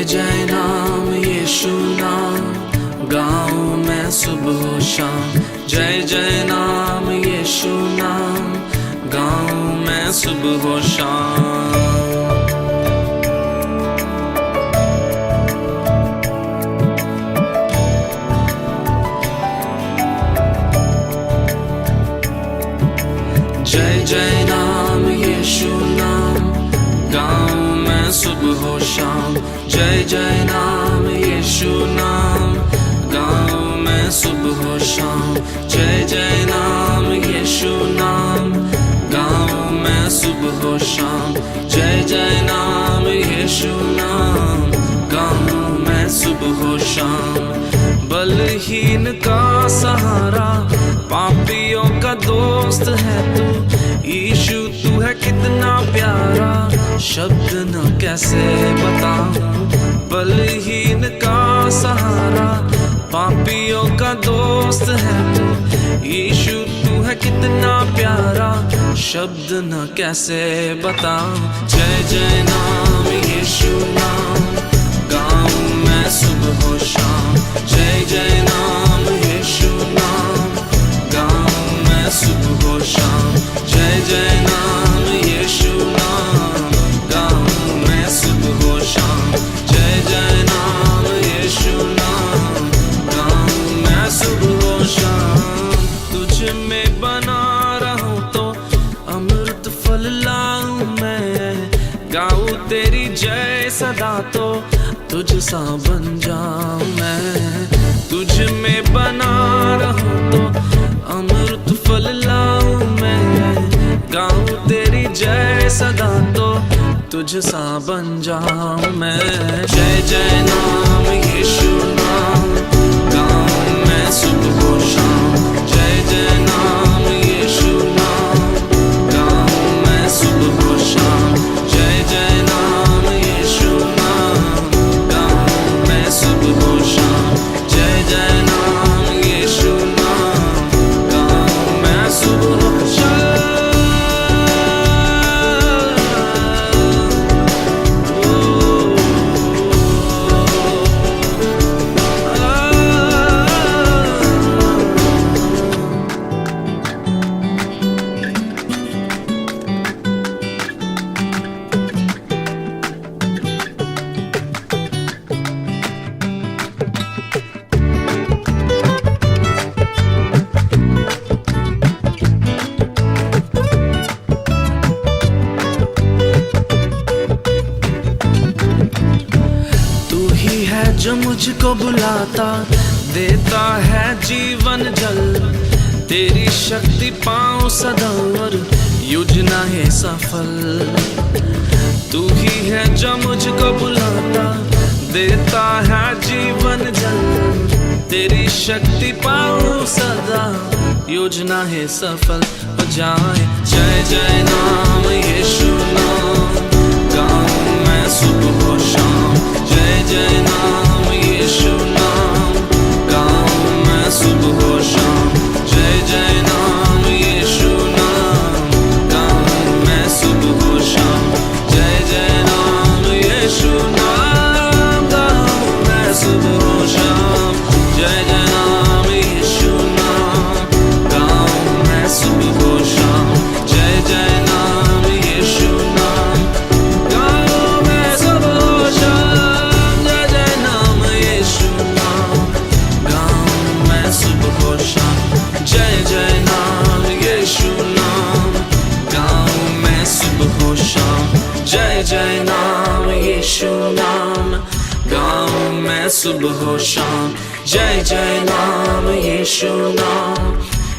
जय जय नाम यीशु नाम गाऊं मैं सुबह शाम। जय जय नाम यीशु नाम गाऊं मैं सुबह शाम। जय जय नाम यीशु नाम गाऊं मैं सुबह शाम। जय जय नाम यीशु नाम गाऊं मैं सुबह शाम। जय जय नाम यीशु नाम गाऊं मैं सुबह शाम। जय जय नाम यीशु नाम गाऊं मैं सुबह शाम। बलहीन का सहारा पापियों का दोस्त है तू यीशु, तू है कितना प्यारा शब्द न कैसे बताऊं। बलहीन का सहारा पापियों का दोस्त है तू यीशु, तू है कितना प्यारा शब्द न कैसे बताऊं। जय जय नाम यीशु नाम गाऊं मैं सुबह शाम। जय जय नाम यीशु नाम गाऊं मैं सुबह शाम। जय जय नाम यीशु नाम गाऊं मैं सुबह शाम। जय जय नाम यीशु नाम गाऊं मैं सुबह शाम। तुझ में बना रहूं तो अमृत फल लाऊं मैं, गाऊं तेरी जय सदा तो तुझ सा बन जाऊं मैं। तुझ में बना रहूं तो अमृत फल लाऊं मैं, गाऊं तेरी जय सदा तो तुझ सा बन जाऊं मैं। जय जय नाम यीशु नाम गाऊं मैं सुबह शाम। जय जय नाम यीशु नाम गाऊं मैं सुबह शाम। जय जय नाम यीशु नाम गाऊं मैं सुबह शाम। जय जय नाम यीशु नाम गाऊं मैं सुबह शाम। जो मुझको बुलाता देता है जीवन जल, तेरी शक्ति पाऊं सदा और योजना है सफल। तू ही है जो मुझको बुलाता देता है जीवन जल, तेरी शक्ति पाऊं सदा योजना है सफल हो जाए। जय जय नाम यीशु नाम गाऊं मैं सुबह शाम। जय जय नाम यीशु नाम गाऊं मैं सुबह शाम। जय जय नाम यीशु नाम गाऊं मैं सुबह शाम। जय जय नाम यीशु नाम गाऊं मैं सुबह शाम। जय जय नाम यीशु नाम गाऊं मैं सुबह शाम। जय जय नाम यीशु नाम गाऊं मैं सुबह शाम। जय जय नाम यीशु नाम गाऊं मैं सुबह शाम। जय जय नाम यीशु नाम गाऊं मैं सुबह शाम। जय जय नाम यीशु नाम गाऊं मैं सुबह शाम। जय जय नाम यीशु नाम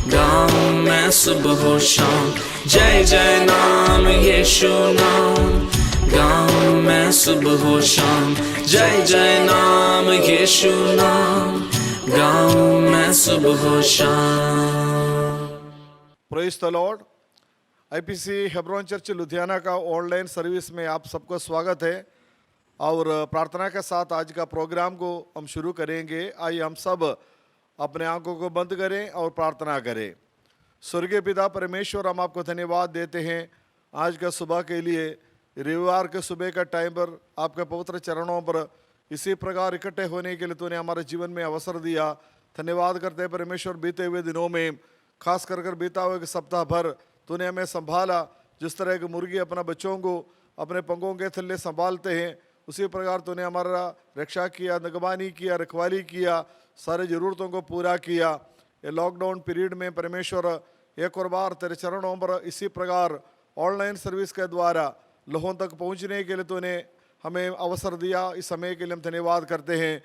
गाऊं मैं सुबह शाम। जय जय नाम यीशु नाम गाऊं मैं सुबह शाम। जय जय नाम यीशु नाम गाऊं मैं सुबह शाम। Praise the Lord. IPC Hebron church Ludhiana का ऑनलाइन सर्विस में आप सबका स्वागत है और प्रार्थना के साथ आज का प्रोग्राम को हम शुरू करेंगे। आइए हम सब अपने आंखों को बंद करें और प्रार्थना करें। स्वर्गीय पिता परमेश्वर, हम आपको धन्यवाद देते हैं आज का सुबह के लिए, रविवार के सुबह का टाइम पर आपके पवित्र चरणों पर इसी प्रकार इकट्ठे होने के लिए तूने हमारे जीवन में अवसर दिया। धन्यवाद करते हैं परमेश्वर, बीते हुए दिनों में खास कर बीता हुआ कि सप्ताह भर तूने हमें संभाला। जिस तरह की मुर्गी अपना बच्चों को अपने पंखों के थल्ले संभालते हैं, उसी प्रकार तूने हमारा रक्षा किया, निगरानी किया, रखवाली किया, सारे ज़रूरतों को पूरा किया। ये लॉकडाउन पीरियड में परमेश्वर एक और बार तेरे चरणों पर इसी प्रकार ऑनलाइन सर्विस के द्वारा लोगों तक पहुंचने के लिए तूने हमें अवसर दिया। इस समय के लिए हम धन्यवाद करते हैं।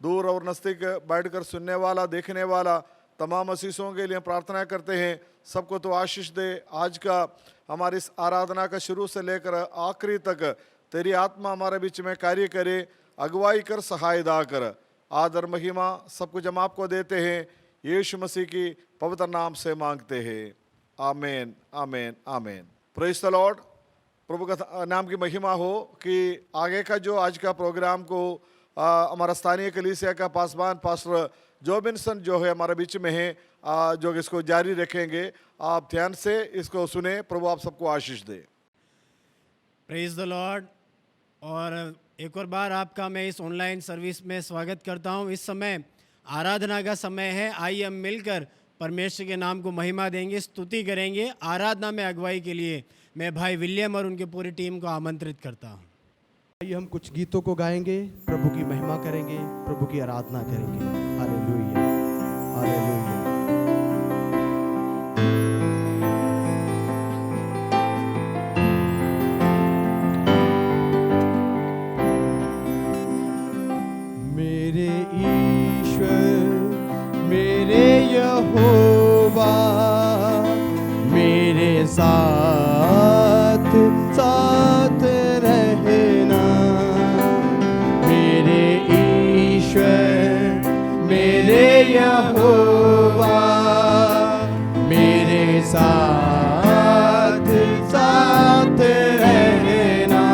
दूर और नज़दीक बैठकर सुनने वाला, देखने वाला तमाम असीसों के लिए प्रार्थना करते हैं। सबको तो आशीष दे। आज का हमारी इस आराधना का शुरू से लेकर आखिरी तक तेरी आत्मा हमारे बीच में कार्य करे, अगुवाई कर, सहायता कर। आदर महिमा सब कुछ हम आपको देते हैं, यीशु मसीह की पवित्र नाम से मांगते हैं। आमीन, आमीन, आमीन। Praise the lord. प्रभु का नाम की महिमा हो कि आगे का जो आज का प्रोग्राम को हमारा स्थानीय कलीसिया का पासवान पास्टर जोबिन्सन जो है हमारे बीच में है, जो इसको जारी रखेंगे। आप ध्यान से इसको सुने। प्रभु आप सबको आशीष दे। Praise the lord. और एक और बार आपका मैं इस ऑनलाइन सर्विस में स्वागत करता हूं। इस समय आराधना का समय है। आइए हम मिलकर परमेश्वर के नाम को महिमा देंगे, स्तुति करेंगे। आराधना में अगुवाई के लिए मैं भाई विलियम और उनकी पूरी टीम को आमंत्रित करता हूं। आइए हम कुछ गीतों को गाएंगे, प्रभु की महिमा करेंगे, प्रभु की आराधना करेंगे। Hallelujah, hallelujah. मेरे ईश्वर, मेरे यहोवा, मेरे साथ साथ रहना। मेरे ईश्वर, मेरे यहोवा, मेरे साथ साथ रहना।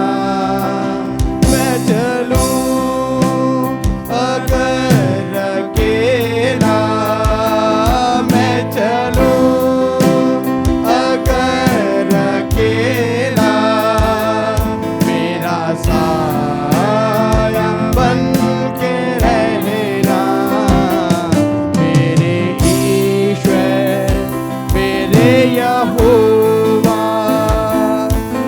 मैं चलूं अगर अकेला, मैं चलूं अगर अकेला, मेरा साया बन के रहना। मेरे ईश्वर, मेरे यहोवा,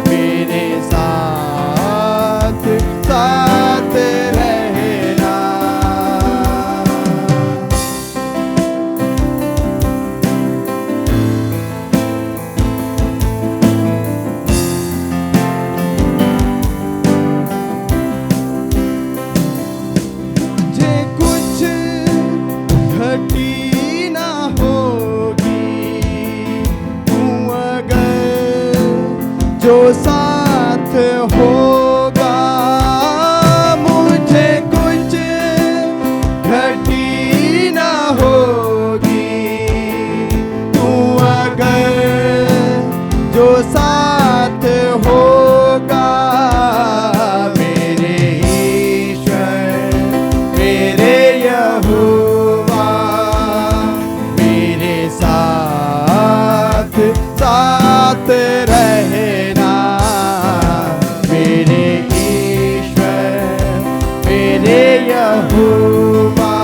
मेरे साथ साथ रहना। मुझे कुछ घटी ना होगी, तू अगर जो साथ होगा। मुझे कुछ घटी ना होगी, तू अगर जो साथ होगा। मेरे ईश्वर, मेरे यहोवा, मेरे साथ साथ रहना। मेरे ईश्वर, मेरे यहोवा,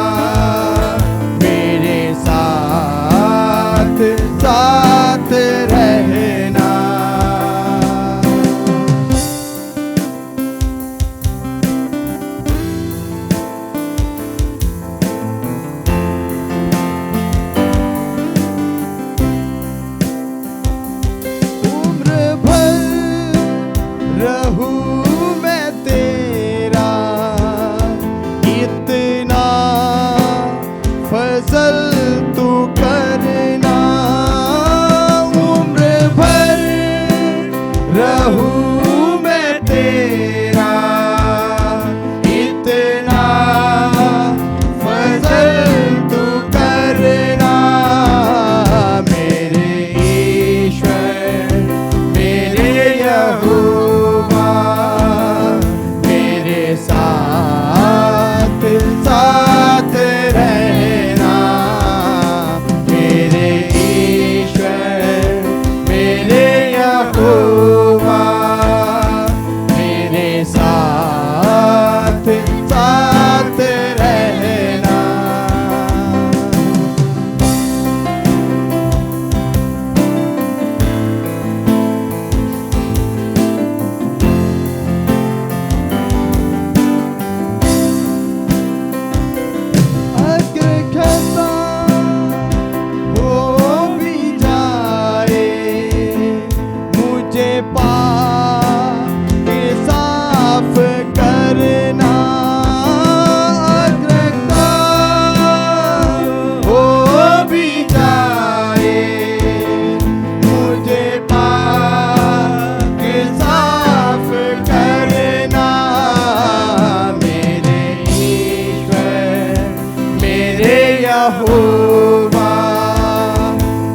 यहोवा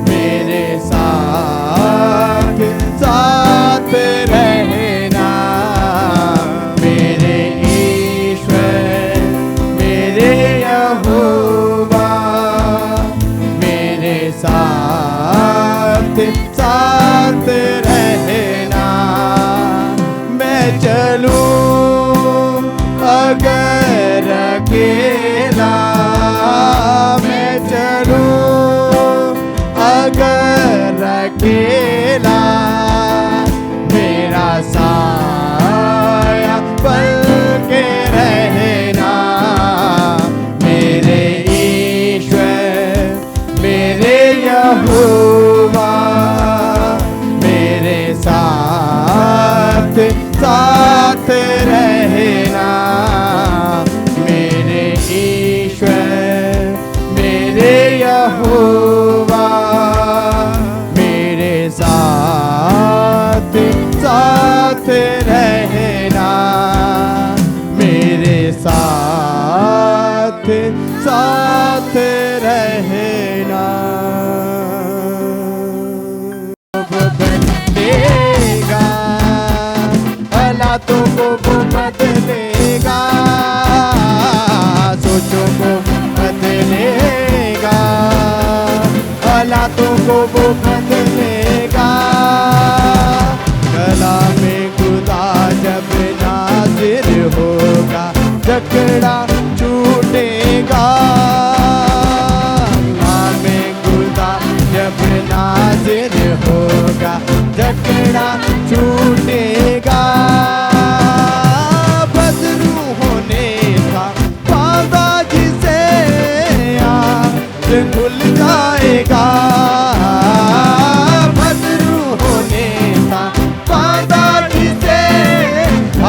मेरे साथ साथ रहना, मेरे ईश्वर मेरे यहोवा मेरे साथ साथ रहना। मैं चलूं अगर अकेला, मैं चलूं अगर अकेला, मेरा साया बन के रहना, मेरे ईश्वर मेरे यहोवा मेरे साथ साथ रहना, मेरे ईश्वर मेरे यहोवा मेरे साथ साथ रहना, मेरे साथ साथ रहना। बदलेगा हालातों को वो बदलेगा, सोचों को बदलेगा, हालातों को वो बदलेगा। कलामे खुदा जब नाज़िर होगा, जकड़ा छूटेगा। कलामे खुदा जब नाज़िर होगा, जकड़ा छूटेगा। बदरू होने का वादा जिसे आज खुल जाएगा, बदरू होने का वादा जिसे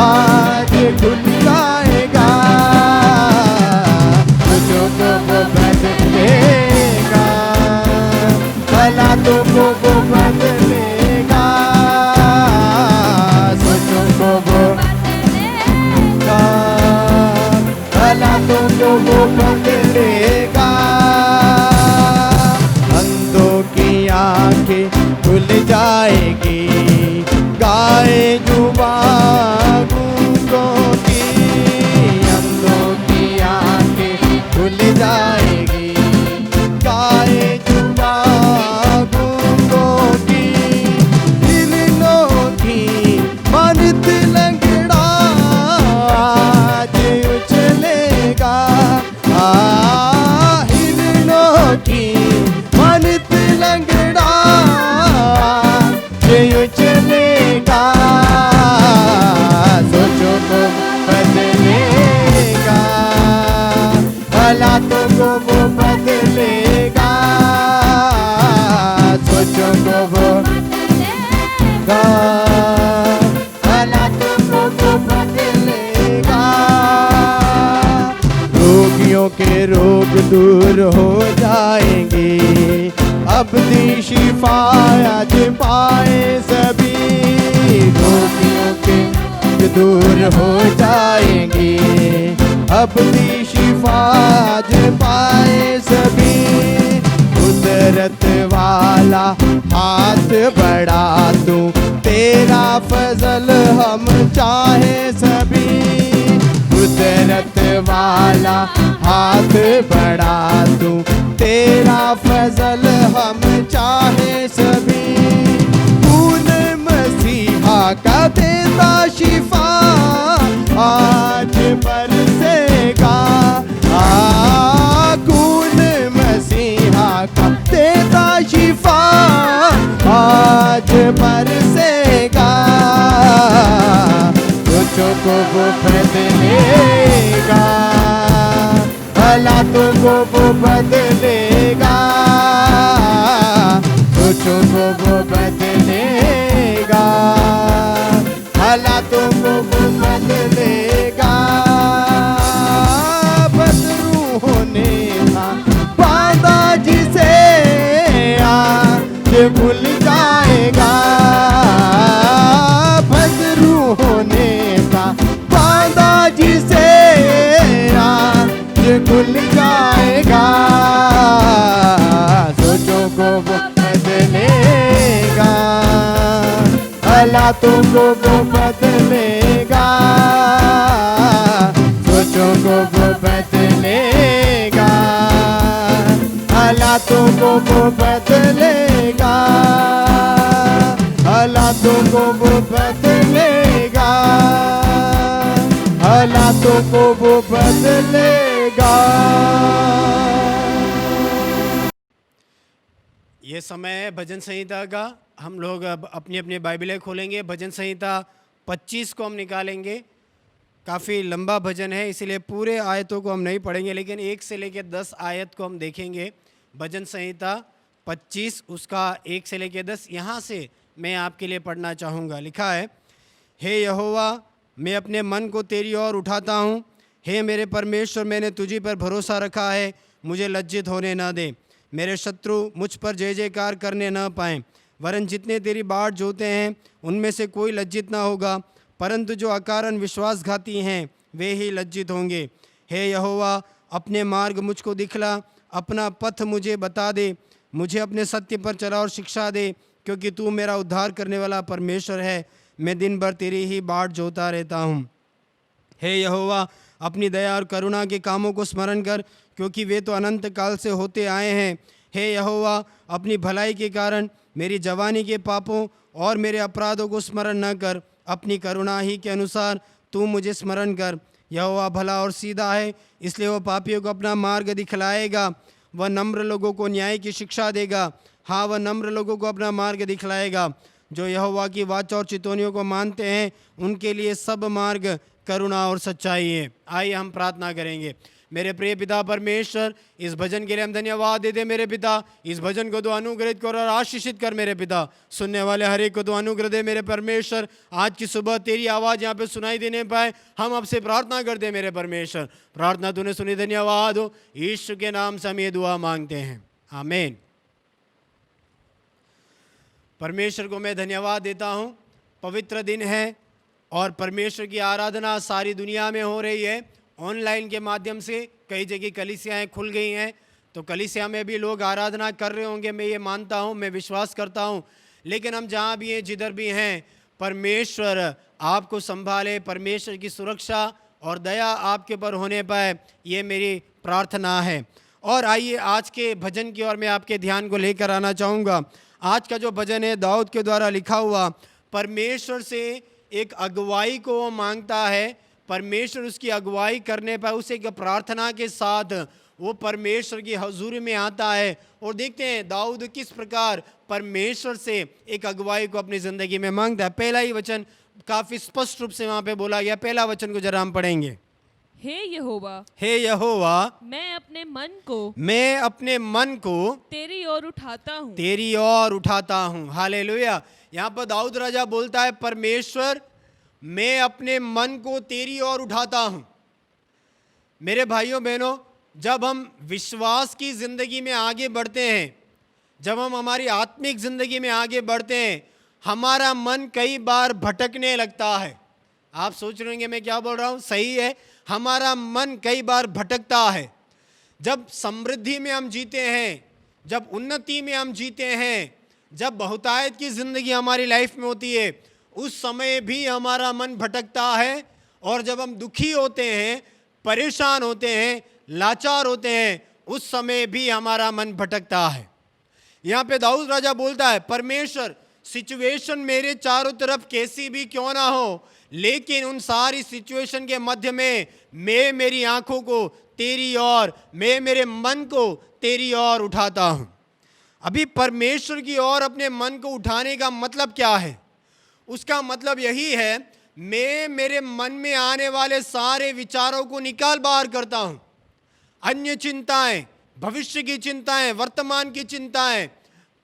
आज खुल जाएगा। तुझको को वो बदलेगा, हालातों को वो बदलेगा, सोचों को वो बदलेगा, हालातों को वो बदलेगा। अंधों की आंखें खुल जाएगी, गाए जुबान गूंगों की, अंधों की आंखें खुल जाएगी, गाए जुबान गूंगों की। हिरणों की मानत लंगड़ा आज उछलेगा, हिरणों की मानत लंगड़ा ये उछलेगा। सोचों को बदलेगा, हालातों को वो बदलेगा, सोचों को वो बदलेगा, हालातों को वो बदलेगा। रोगियों के रोग दूर हो जाएंगे, अबदी शिफा आज पाए सभी। रोगियों के रोग दूर हो जाएंगे, अबदी शिफा आज पाए सभी। कुदरत वाला हाथ बढ़ा दूं, तेरा फजल हम चाहे सभी। कुदरत वाला हाथ बढ़ा दूं, तेरा फजल हम चाहे सभी। खून मसीहा का देता शिफा आज बरसेगा, खून मसीहा का देता शिफा आज बरसेगा। सोचों को वो बदलेगा, हालातों को वो बदलेगा, सोचों को वो बदलेगा, हालातों को वो बदलेगा। बदरू होने का वादा जिसे आज भूल जाएगा, बदरू होने का वादा जिसे आज भूल जाएगा। हालातों को वो बदलेगा, सोचों को वो बदलेगा, हालातों को वो बदलेगा, हालातों को वो बदलेगा, हालातों को वो बदलेगा। ये समय है भजन संहिता का। हम लोग अब अपनी अपनी बाइबलें खोलेंगे। भजन संहिता 25 को हम निकालेंगे। काफ़ी लंबा भजन है, इसीलिए पूरे आयतों को हम नहीं पढ़ेंगे, लेकिन 1 से लेकर 10 आयत को हम देखेंगे। भजन संहिता 25 उसका 1 से लेकर 10 यहाँ से मैं आपके लिए पढ़ना चाहूँगा। लिखा है, हे यहोवा, मैं अपने मन को तेरी ओर उठाता हूँ। हे मेरे परमेश्वर, मैंने तुझी पर भरोसा रखा है, मुझे लज्जित होने न दे। मेरे शत्रु मुझ पर जय जयकार करने न पाएँ, वरन जितने तेरी बाट जोते हैं उनमें से कोई लज्जित न होगा, परंतु जो अकारण विश्वासघाती हैं वे ही लज्जित होंगे। हे यहोवा, अपने मार्ग मुझको दिखला, अपना पथ मुझे बता दे, मुझे अपने सत्य पर चला और शिक्षा दे, क्योंकि तू मेरा उद्धार करने वाला परमेश्वर है। मैं दिन भर तेरी ही बाट जोता रहता हूँ। हे यहोवा, अपनी दया और करुणा के कामों को स्मरण कर, क्योंकि वे तो अनंत काल से होते आए हैं। हे यहोवा, अपनी भलाई के कारण मेरी जवानी के पापों और मेरे अपराधों को स्मरण न कर, अपनी करुणा ही के अनुसार तू मुझे स्मरण कर। यहोवा भला और सीधा है, इसलिए वह पापियों को अपना मार्ग दिखलाएगा। वह नम्र लोगों को न्याय की शिक्षा देगा। हाँ, वह नम्र लोगों को अपना मार्ग दिखलाएगा। जो यहोवा की वाचा और चितौनियों को मानते हैं, उनके लिए सब मार्ग करुणा और सच्चाई है। आइए हम प्रार्थना करेंगे। मेरे प्रिय पिता परमेश्वर, इस भजन के लिए हम धन्यवाद देते। मेरे पिता, इस भजन को तो अनुग्रहित कर और आशीषित कर। मेरे पिता, सुनने वाले हर एक को तो अनुग्रह दे। मेरे परमेश्वर, आज की सुबह तेरी आवाज़ यहाँ पे सुनाई देने पाए, हम आपसे प्रार्थना करते हैं। मेरे परमेश्वर, प्रार्थना तूने सुनी, धन्यवाद हो। यीशु के नाम से हम ये दुआ मांगते हैं, आमीन। परमेश्वर को मैं धन्यवाद देता हूँ। पवित्र दिन है और परमेश्वर की आराधना सारी दुनिया में हो रही है। ऑनलाइन के माध्यम से कई जगह कलीसियाएँ खुल गई हैं, तो कलीसिया में भी लोग आराधना कर रहे होंगे, मैं ये मानता हूँ, मैं विश्वास करता हूँ। लेकिन हम जहाँ भी हैं, जिधर भी हैं, परमेश्वर आपको संभाले, परमेश्वर की सुरक्षा और दया आपके ऊपर होने पाए, ये मेरी प्रार्थना है। और आइए आज के भजन की ओर मैं आपके ध्यान को लेकर आना चाहूँगा। आज का जो भजन है दाऊद के द्वारा लिखा हुआ, परमेश्वर से एक अगुवाई को वो मांगता है। परमेश्वर उसकी अगुवाई करने पर उसे एक प्रार्थना के साथ वो परमेश्वर की हजूरी में आता है। और देखते हैं दाऊद किस प्रकार परमेश्वर से एक अगुवाई को अपनी ज़िंदगी में मांगता है। पहला ही वचन काफ़ी स्पष्ट रूप से वहाँ पे बोला गया। पहला वचन को जरा हम पढ़ेंगे। हे यहोवा, हे यहोवा, मैं अपने मन को तेरी ओर उठाता हूँ। हालेलुया। यहाँ पर दाऊद राजा बोलता है, परमेश्वर, मैं अपने मन को तेरी ओर उठाता हूँ। मेरे भाइयों बहनों, जब हम विश्वास की ज़िंदगी में आगे बढ़ते हैं, जब हम हमारी आत्मिक ज़िंदगी में आगे बढ़ते हैं, हमारा मन कई बार भटकने लगता है। आप सोच रहे होंगे मैं क्या बोल रहा हूँ, सही है, हमारा मन कई बार भटकता है। जब समृद्धि में हम जीते हैं, जब उन्नति में हम जीते हैं, जब बहुतायत की ज़िंदगी हमारी लाइफ में होती है, उस समय भी हमारा मन भटकता है। और जब हम दुखी होते हैं, परेशान होते हैं, लाचार होते हैं, उस समय भी हमारा मन भटकता है। यहाँ पे दाऊद राजा बोलता है, परमेश्वर, सिचुएशन मेरे चारों तरफ कैसी भी क्यों ना हो, लेकिन उन सारी सिचुएशन के मध्य में मैं मेरी आंखों को तेरी ओर, मैं मेरे मन को तेरी ओर उठाता हूँ। अभी परमेश्वर की ओर अपने मन को उठाने का मतलब क्या है? उसका मतलब यही है, मैं मेरे मन में आने वाले सारे विचारों को निकाल बाहर करता हूँ। अन्य चिंताएं, भविष्य की चिंताएं, वर्तमान की चिंताएं,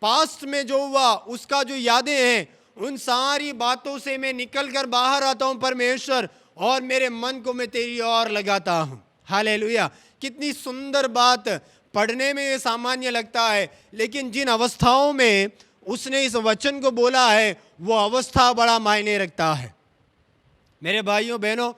पास्ट में जो हुआ उसका जो यादें हैं, उन सारी बातों से मैं निकल कर बाहर आता हूँ परमेश्वर, और मेरे मन को मैं तेरी ओर लगाता हूँ। हालेलुया। कितनी सुंदर बात। पढ़ने में ये सामान्य लगता है, लेकिन जिन अवस्थाओं में उसने इस वचन को बोला है, वो अवस्था बड़ा मायने रखता है। मेरे भाइयों बहनों,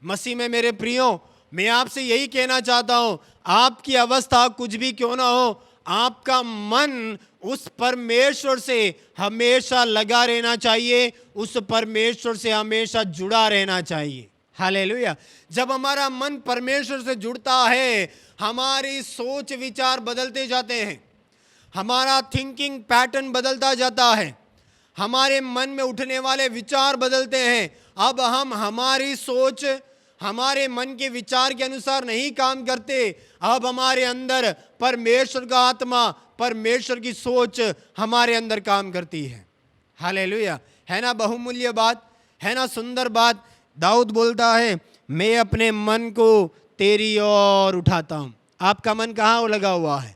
मसीह में मेरे प्रियो, मैं आपसे यही कहना चाहता हूँ, आपकी अवस्था कुछ भी क्यों ना हो, आपका मन उस परमेश्वर से हमेशा लगा रहना चाहिए, उस परमेश्वर से हमेशा जुड़ा रहना चाहिए। हालेलुया। जब हमारा मन परमेश्वर से जुड़ता है, हमारी सोच विचार बदलते जाते हैं, हमारा थिंकिंग पैटर्न बदलता जाता है, हमारे मन में उठने वाले विचार बदलते हैं। अब हम हमारी सोच हमारे मन के विचार के अनुसार नहीं काम करते, अब हमारे अंदर परमेश्वर का आत्मा, परमेश्वर की सोच हमारे अंदर काम करती है। हालेलुया। है ना बहुमूल्य बात, है ना सुंदर बात। दाऊद बोलता है, मैं अपने मन को तेरी ओर उठाता हूं। आपका मन कहाँ लगा हुआ है?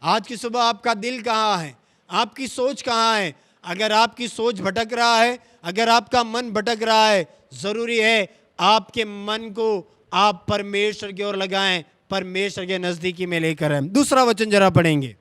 आज की सुबह आपका दिल कहाँ है? आपकी सोच कहाँ है? अगर आपकी सोच भटक रहा है, अगर आपका मन भटक रहा है, जरूरी है आपके मन को आप परमेश्वर की ओर लगाएं, परमेश्वर के नजदीकी में लेकर आए। दूसरा वचन जरा पढ़ेंगे।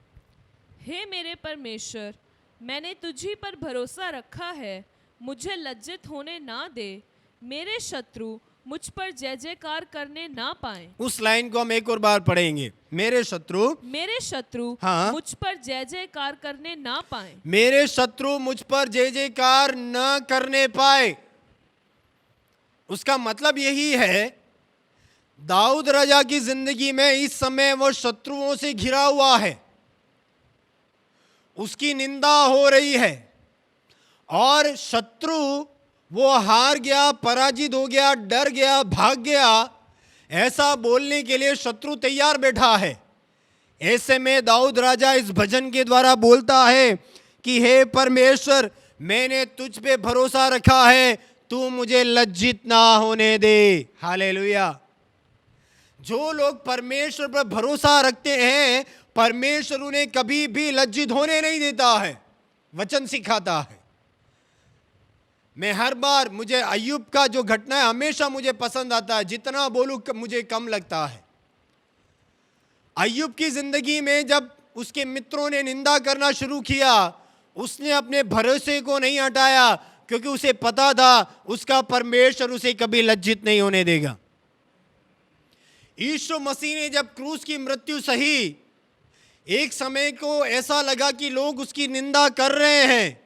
हे मेरे परमेश्वर, मैंने तुझी पर भरोसा रखा है, मुझे लज्जित होने ना दे, मेरे शत्रु मुझ पर जय जयकार करने ना पाए। उस लाइन को हम एक और बार पढ़ेंगे। मेरे शत्रु हाँ, मुझ पर जय जयकार करने ना पाए। मेरे शत्रु मुझ पर जय जयकार न करने पाए। उसका मतलब यही है, दाऊद राजा की जिंदगी में इस समय वो शत्रुओं से घिरा हुआ है, उसकी निंदा हो रही है, और शत्रु वो हार गया, पराजित हो गया, डर गया, भाग गया, ऐसा बोलने के लिए शत्रु तैयार बैठा है। ऐसे में दाऊद राजा इस भजन के द्वारा बोलता है कि हे परमेश्वर, मैंने तुझ पे भरोसा रखा है, तू मुझे लज्जित ना होने दे। हालेलुया। जो लोग परमेश्वर पर भरोसा रखते हैं, परमेश्वर उन्हें कभी भी लज्जित होने नहीं देता है, वचन सिखाता है। मैं हर बार, मुझे अय्यूब का जो घटना है हमेशा मुझे पसंद आता है, जितना बोलूं मुझे कम लगता है। अय्यूब की जिंदगी में जब उसके मित्रों ने निंदा करना शुरू किया, उसने अपने भरोसे को नहीं हटाया, क्योंकि उसे पता था उसका परमेश्वर उसे कभी लज्जित नहीं होने देगा। यीशु मसीह ने जब क्रूस की मृत्यु सही, एक समय को ऐसा लगा कि लोग उसकी निंदा कर रहे हैं,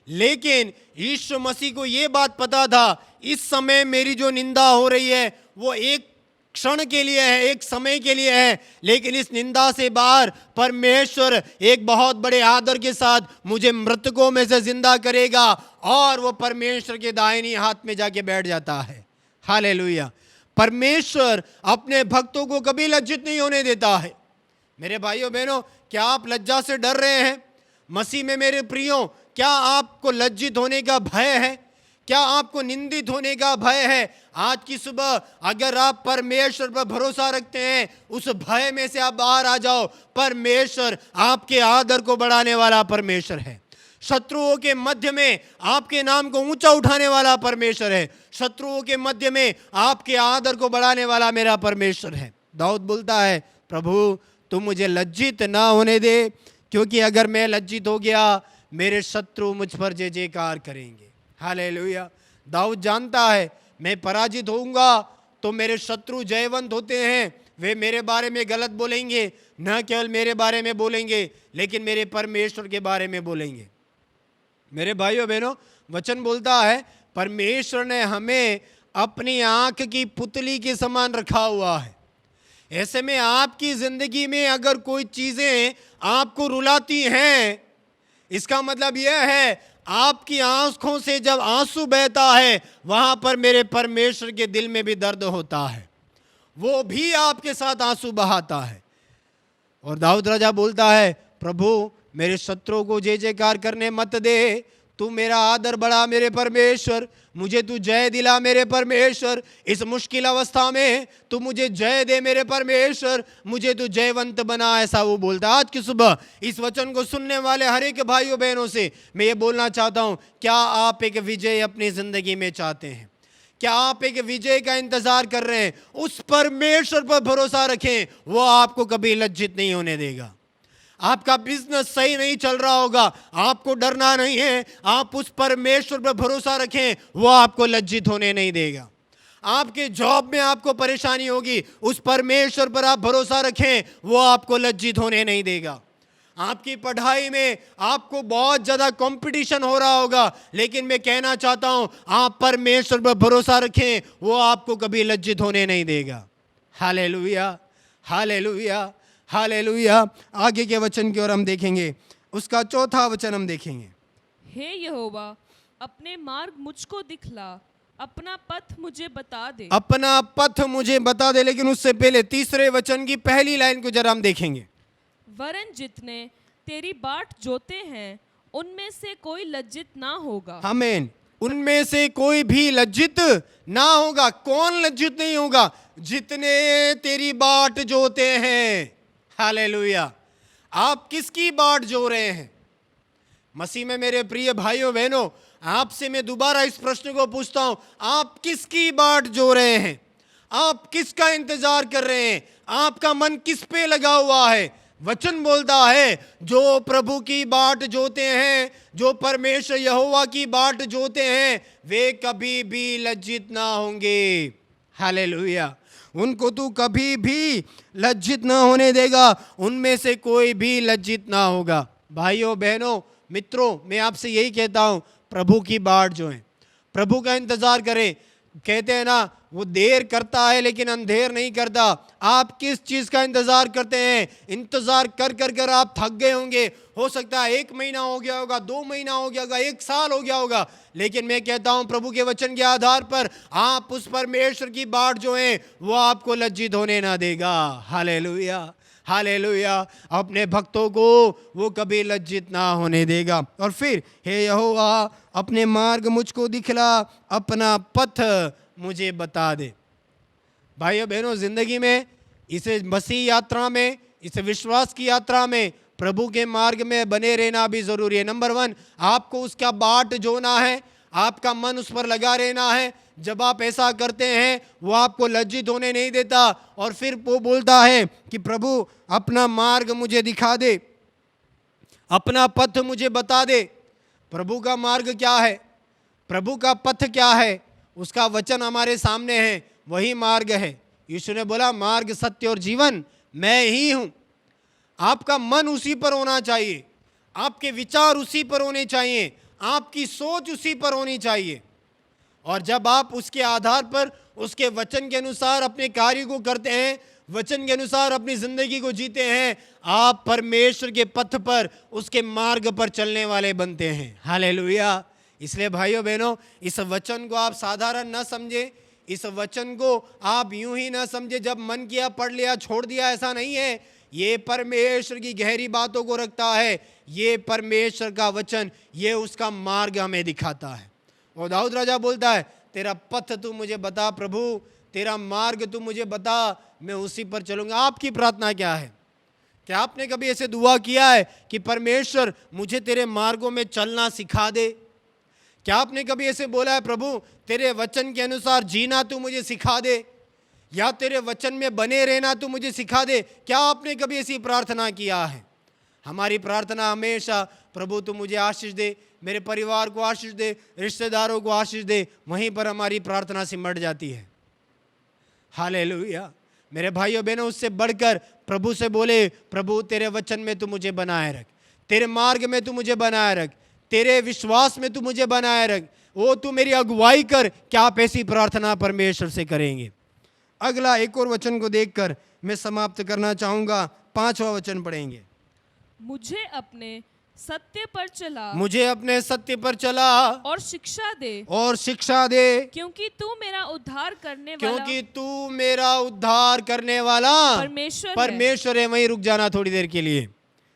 लेकिन यीशु मसीह को यह बात पता था, इस समय मेरी जो निंदा हो रही है वो एक क्षण के लिए है, एक समय के लिए है, लेकिन इस निंदा से बाहर परमेश्वर एक बहुत बड़े आदर के साथ मुझे मृतकों में से जिंदा करेगा, और वो परमेश्वर के दाहिनी हाथ में जाके बैठ जाता है। हालेलुया। परमेश्वर अपने भक्तों को कभी लज्जित नहीं होने देता है। मेरे भाइयों बहनों, क्या आप लज्जा से डर रहे हैं? मसीह में मेरे प्रियो, क्या आपको लज्जित होने का भय है? क्या आपको निंदित होने का भय है? आज की सुबह अगर आप परमेश्वर पर भरोसा रखते हैं, उस भय में से आप बाहर आ जाओ। परमेश्वर आपके आदर को बढ़ाने वाला परमेश्वर है। शत्रुओं के मध्य में आपके नाम को ऊंचा उठाने वाला परमेश्वर है। शत्रुओं के मध्य में आपके आदर को बढ़ाने वाला मेरा परमेश्वर है। दाऊद बोलता है, प्रभु तुम मुझे लज्जित ना होने दे, क्योंकि अगर मैं लज्जित हो गया, मेरे शत्रु मुझ पर जय जयकार करेंगे। हालेलुया। दाऊद जानता है, मैं पराजित होऊंगा तो मेरे शत्रु जयवंत होते हैं, वे मेरे बारे में गलत बोलेंगे, न केवल मेरे बारे में बोलेंगे लेकिन मेरे परमेश्वर के बारे में बोलेंगे। मेरे भाइयों बहनों, वचन बोलता है परमेश्वर ने हमें अपनी आंख की पुतली के समान रखा हुआ है। ऐसे में आपकी जिंदगी में अगर कोई चीजें आपको रुलाती हैं, इसका मतलब यह है आपकी आंखों से जब आंसू बहता है, वहां पर मेरे परमेश्वर के दिल में भी दर्द होता है, वो भी आपके साथ आंसू बहाता है। और दाऊद राजा बोलता है, प्रभु मेरे शत्रुओं को जय जयकार करने मत दे, तू मेरा आदर बढ़ा मेरे परमेश्वर, मुझे तू जय दिला मेरे परमेश्वर, इस मुश्किल अवस्था में तू मुझे जय दे मेरे परमेश्वर, मुझे तू जयवंत बना, ऐसा वो बोलता है। आज की सुबह इस वचन को सुनने वाले हर एक भाइयों बहनों से मैं ये बोलना चाहता हूँ, क्या आप एक विजय अपनी जिंदगी में चाहते हैं? क्या आप एक विजय का इंतजार कर रहे हैं? उस परमेश्वर पर भरोसा रखें, वो आपको कभी लज्जित नहीं होने देगा। आपका बिजनेस सही नहीं चल रहा होगा, आपको डरना नहीं है, आप उस परमेश्वर पर भरोसा रखें, वो आपको लज्जित होने नहीं देगा। आपके जॉब में आपको परेशानी होगी, उस परमेश्वर पर आप भरोसा रखें, वो आपको लज्जित होने नहीं देगा। आपकी पढ़ाई में आपको बहुत ज़्यादा कंपटीशन हो रहा होगा, लेकिन मैं कहना चाहता हूं आप परमेश्वर पर भरोसा रखें, वो आपको कभी लज्जित होने नहीं देगा। Hallelujah, hallelujah, hallelujah. आगे के वचन की ओर हम देखेंगे, उसका चौथा वचन हम देखेंगे। हे यहोवा, अपने मार्ग मुझको दिखला, अपना पथ मुझे बता दे। अपना पथ मुझे बता दे। लेकिन उससे पहले तीसरे वचन की पहली लाइन को जरा हम देखेंगे। वरन जितने तेरी बाट जोते हैं उनमें से कोई लज्जित ना होगा। आमीन। उनमें से कोई भी लज्जित ना होगा। कौन लज्जित नहीं होगा? जितने तेरी बाट जोते हैं। हालेलुया। आप किसकी बाट जो रहे हैं? मसीह में मेरे प्रिय भाइयों बहनों, आपसे मैं दोबारा इस प्रश्न को पूछता हूं, आप किसकी बाट जो रहे हैं? आप किसका इंतजार कर रहे हैं? आपका मन किस पे लगा हुआ है? वचन बोलता है जो प्रभु की बाट जोते हैं, जो परमेश्वर यहोवा की बाट जोते हैं, वे कभी भी लज्जित ना होंगे। हालेलुया। उनको तू कभी भी लज्जित ना होने देगा। उनमें से कोई भी लज्जित ना होगा। भाइयों बहनों मित्रों, मैं आपसे यही कहता हूं, प्रभु की बाट जो है, प्रभु का इंतजार करें। कहते हैं ना, वो देर करता है लेकिन अंधेर नहीं करता। आप किस चीज का इंतजार करते हैं? इंतजार कर कर कर आप थक गए होंगे। हो सकता है 1 महीना हो गया होगा, 2 महीना हो गया होगा, 1 साल हो गया होगा, लेकिन मैं कहता हूं प्रभु के वचन के आधार पर आप उस परमेश्वर की बाट जो है वो आपको लज्जित होने ना देगा। Hallelujah, hallelujah. अपने भक्तों को वो कभी लज्जित ना होने देगा। और फिर हे यहोवा, अपने मार्ग मुझको दिखला, अपना पथ मुझे बता दे। भाइयों बहनों, जिंदगी में इस मसीह यात्रा में, इस विश्वास की यात्रा में प्रभु के मार्ग में बने रहना भी जरूरी है। नंबर 1, आपको उसका बाट जोना है, आपका मन उस पर लगा रहना है। जब आप ऐसा करते हैं वो आपको लज्जित होने नहीं देता। और फिर वो बोलता है कि प्रभु अपना मार्ग मुझे दिखा दे, अपना पथ मुझे बता दे। प्रभु का मार्ग क्या है? प्रभु का पथ क्या है? उसका वचन हमारे सामने है, वही मार्ग है। यीशु ने बोला, मार्ग सत्य और जीवन मैं ही हूं। आपका मन उसी पर होना चाहिए, आपके विचार उसी पर होने चाहिए, आपकी सोच उसी पर होनी चाहिए। और जब आप उसके आधार पर, उसके वचन के अनुसार अपने कार्य को करते हैं, वचन के अनुसार अपनी जिंदगी को जीते हैं, आप परमेश्वर के पथ पर, उसके मार्ग पर चलने वाले बनते हैं। हालेलुया। इसलिए भाइयों बहनों, इस वचन को आप साधारण न समझे, इस वचन को आप यूं ही ना समझे, जब मन किया पढ़ लिया छोड़ दिया, ऐसा नहीं है। ये परमेश्वर की गहरी बातों को रखता है। ये परमेश्वर का वचन, ये उसका मार्ग हमें दिखाता है। और दाऊद राजा बोलता है, तेरा पथ तू मुझे बता प्रभु, तेरा मार्ग तू मुझे बता, मैं उसी पर चलूंगा। आपकी प्रार्थना क्या है? क्या आपने कभी ऐसे दुआ किया है कि परमेश्वर मुझे तेरे मार्गों में चलना सिखा दे? क्या आपने कभी ऐसे बोला है, प्रभु तेरे वचन के अनुसार जीना तू मुझे सिखा दे, या तेरे वचन में बने रहना तू मुझे सिखा दे? क्या आपने कभी ऐसी प्रार्थना किया है? हमारी प्रार्थना हमेशा, प्रभु तू मुझे आशीष दे, मेरे परिवार को आशीष दे, रिश्तेदारों को आशीष दे, वहीं पर हमारी प्रार्थना सिमट जाती है। हालेलुया। मेरे भाइयों बहनों, उससे बढ़कर प्रभु से बोले, प्रभु तेरे वचन में तू मुझे बनाए रख, तेरे मार्ग में तू मुझे बनाए रख, तेरे विश्वास में तू मुझे बनाए रख, वो तू मेरी अगुवाई कर। क्या आप ऐसी प्रार्थना परमेश्वर से करेंगे? अगला एक और वचन को देखकर मैं समाप्त करना चाहूंगा। 5वां वचन पढ़ेंगे। मुझे अपने सत्य पर चला, मुझे अपने सत्य पर चला और शिक्षा दे, और शिक्षा दे, क्योंकि तू मेरा उद्धार करने वाला, क्योंकि तू मेरा उद्धार करने वाला परमेश्वर है। वहीं रुक जाना थोड़ी देर के लिए।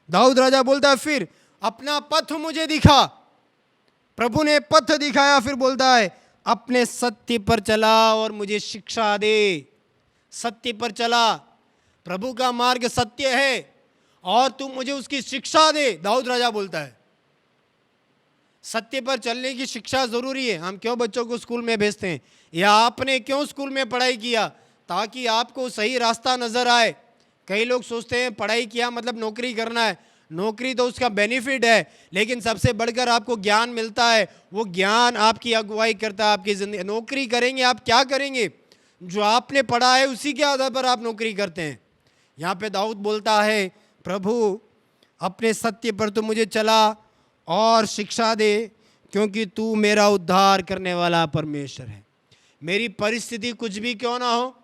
दाऊद राजा बोलता है, फिर अपना पथ मुझे दिखा। प्रभु ने पथ दिखाया, फिर बोलता है अपने सत्य पर चला और मुझे शिक्षा दे। सत्य पर चला, प्रभु का मार्ग सत्य है और तू मुझे उसकी शिक्षा दे। दाऊद राजा बोलता है सत्य पर चलने की शिक्षा जरूरी है। हम क्यों बच्चों को स्कूल में भेजते हैं, या आपने क्यों स्कूल में पढ़ाई किया? ताकि आपको सही रास्ता नजर आए। कई लोग सोचते हैं पढ़ाई किया मतलब नौकरी करना है। नौकरी तो उसका बेनिफिट है, लेकिन सबसे बढ़कर आपको ज्ञान मिलता है। वो ज्ञान आपकी अगुवाई करता है आपकी जिंदगी। नौकरी करेंगे आप, क्या करेंगे? जो आपने पढ़ा है उसी के आधार पर आप नौकरी करते हैं। यहाँ पे दाऊद बोलता है, प्रभु अपने सत्य पर तू मुझे चला और शिक्षा दे, क्योंकि तू मेरा उद्धार करने वाला परमेश्वर है। मेरी परिस्थिति कुछ भी क्यों ना हो,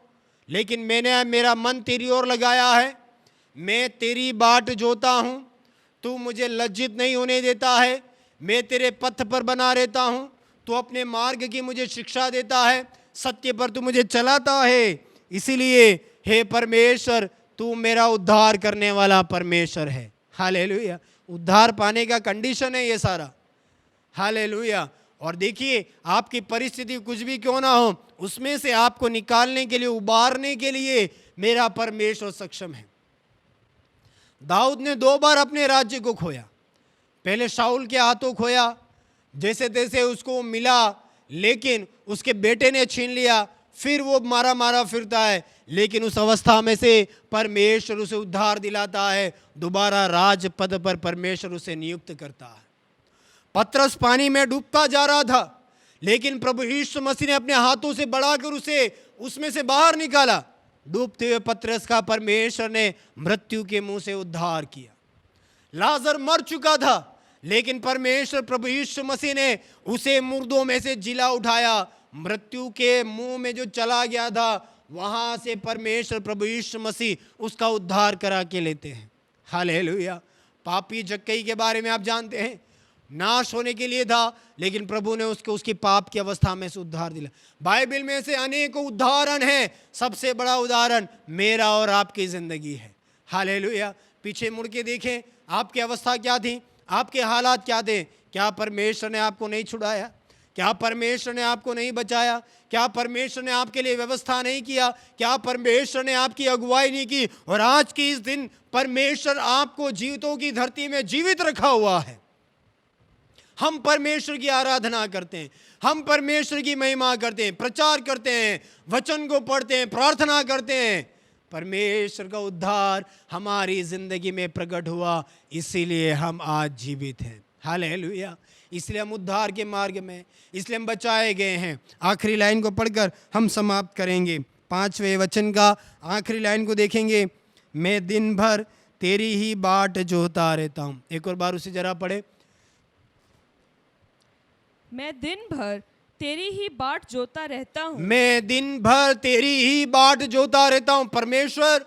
लेकिन मैंने मेरा मन तेरी ओर लगाया है। मैं तेरी बाट जोता हूँ, तू मुझे लज्जित नहीं होने देता है। मैं तेरे पथ पर बना रहता हूँ, तू अपने मार्ग की मुझे शिक्षा देता है, सत्य पर तू मुझे चलाता है। इसीलिए हे परमेश्वर, तू मेरा उद्धार करने वाला परमेश्वर है। हालेलुया। उद्धार पाने का कंडीशन है ये सारा। हालेलुया। और देखिए, आपकी परिस्थिति कुछ भी क्यों ना हो, उसमें से आपको निकालने के लिए, उबारने के लिए मेरा परमेश्वर सक्षम है। दाऊद ने 2 बार अपने राज्य को खोया। पहले शाऊल के हाथों खोया, जैसे तैसे उसको मिला, लेकिन उसके बेटे ने छीन लिया। फिर वो मारा मारा फिरता है, लेकिन उस अवस्था में से परमेश्वर उसे उद्धार दिलाता है। दोबारा राज पद पर परमेश्वर उसे नियुक्त करता है। पतरस पानी में डूबता जा रहा था, लेकिन प्रभु यीशु मसीह ने अपने हाथों से बढ़ाकर उसे उसमें से बाहर निकाला। डूबते हुए पतरस का परमेश्वर ने मृत्यु के मुंह से उद्धार किया। लाजर मर चुका था, लेकिन परमेश्वर प्रभु यीशु मसीह ने उसे मुर्दों में से जिला उठाया। मृत्यु के मुंह में जो चला गया था, वहां से परमेश्वर प्रभु यीशु मसीह उसका उद्धार करा के लेते हैं। हालेलुया। पापी जक्कई के बारे में आप जानते हैं, नाश होने के लिए था, लेकिन प्रभु ने उसको उसकी पाप की अवस्था में से उद्धार दिला। बाइबल में से अनेकों उदाहरण हैं, सबसे बड़ा उदाहरण मेरा और आपकी जिंदगी है। हालेलुया। पीछे मुड़ के देखें, आपकी अवस्था क्या थी, आपके हालात क्या थे। क्या परमेश्वर ने आपको नहीं छुड़ाया? क्या परमेश्वर ने आपको नहीं बचाया? क्या परमेश्वर ने आपके लिए व्यवस्था नहीं किया? क्या परमेश्वर ने आपकी अगुवाई नहीं की? और आज के इस दिन परमेश्वर आपको जीवितों की धरती में जीवित रखा हुआ है। हम परमेश्वर की आराधना करते हैं, हम परमेश्वर की महिमा करते हैं, प्रचार करते हैं, वचन को पढ़ते हैं, प्रार्थना करते हैं। परमेश्वर का उद्धार हमारी जिंदगी में प्रकट हुआ, इसीलिए हम आज जीवित हैं। हालेलुया। इसलिए हम उद्धार के मार्ग में, इसलिए हम बचाए गए हैं। आखिरी लाइन को पढ़कर हम समाप्त करेंगे। 5वें वचन का आखिरी लाइन को देखेंगे, मैं दिन भर तेरी ही बाट जोता रहता हूँ। एक और बार उसे जरा पढ़े। मैं दिन भर तेरी ही बाट जोता रहता हूँ। मैं दिन भर तेरी ही बाट जोता रहता हूँ। परमेश्वर,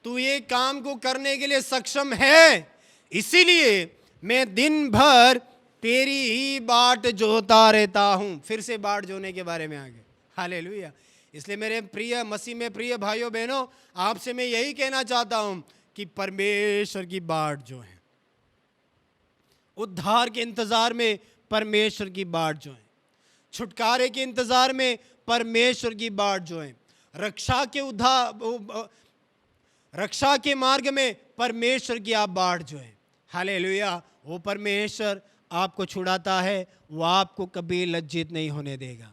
तू ये काम को करने के लिए सक्षम है, इसीलिए मैं दिन भर तेरी ही बाट जोता रहता हूँ। फिर से बाट जोने के बारे में आगे। हालेलुया। इसलिए मेरे प्रिय मसीह में प्रिय भाइयों बहनों, आपसे मैं यही कहना चाहता हूँ कि परमेश्वर की बाट जो है, उद्धार के इंतजार में परमेश्वर की बाट जो है, छुटकारे के इंतजार में परमेश्वर की बाट जो है, रक्षा के मार्ग में परमेश्वर की आप बाट जो है। हालेलुया। वो परमेश्वर आपको छुड़ाता है, वो आपको कभी लज्जित नहीं होने देगा।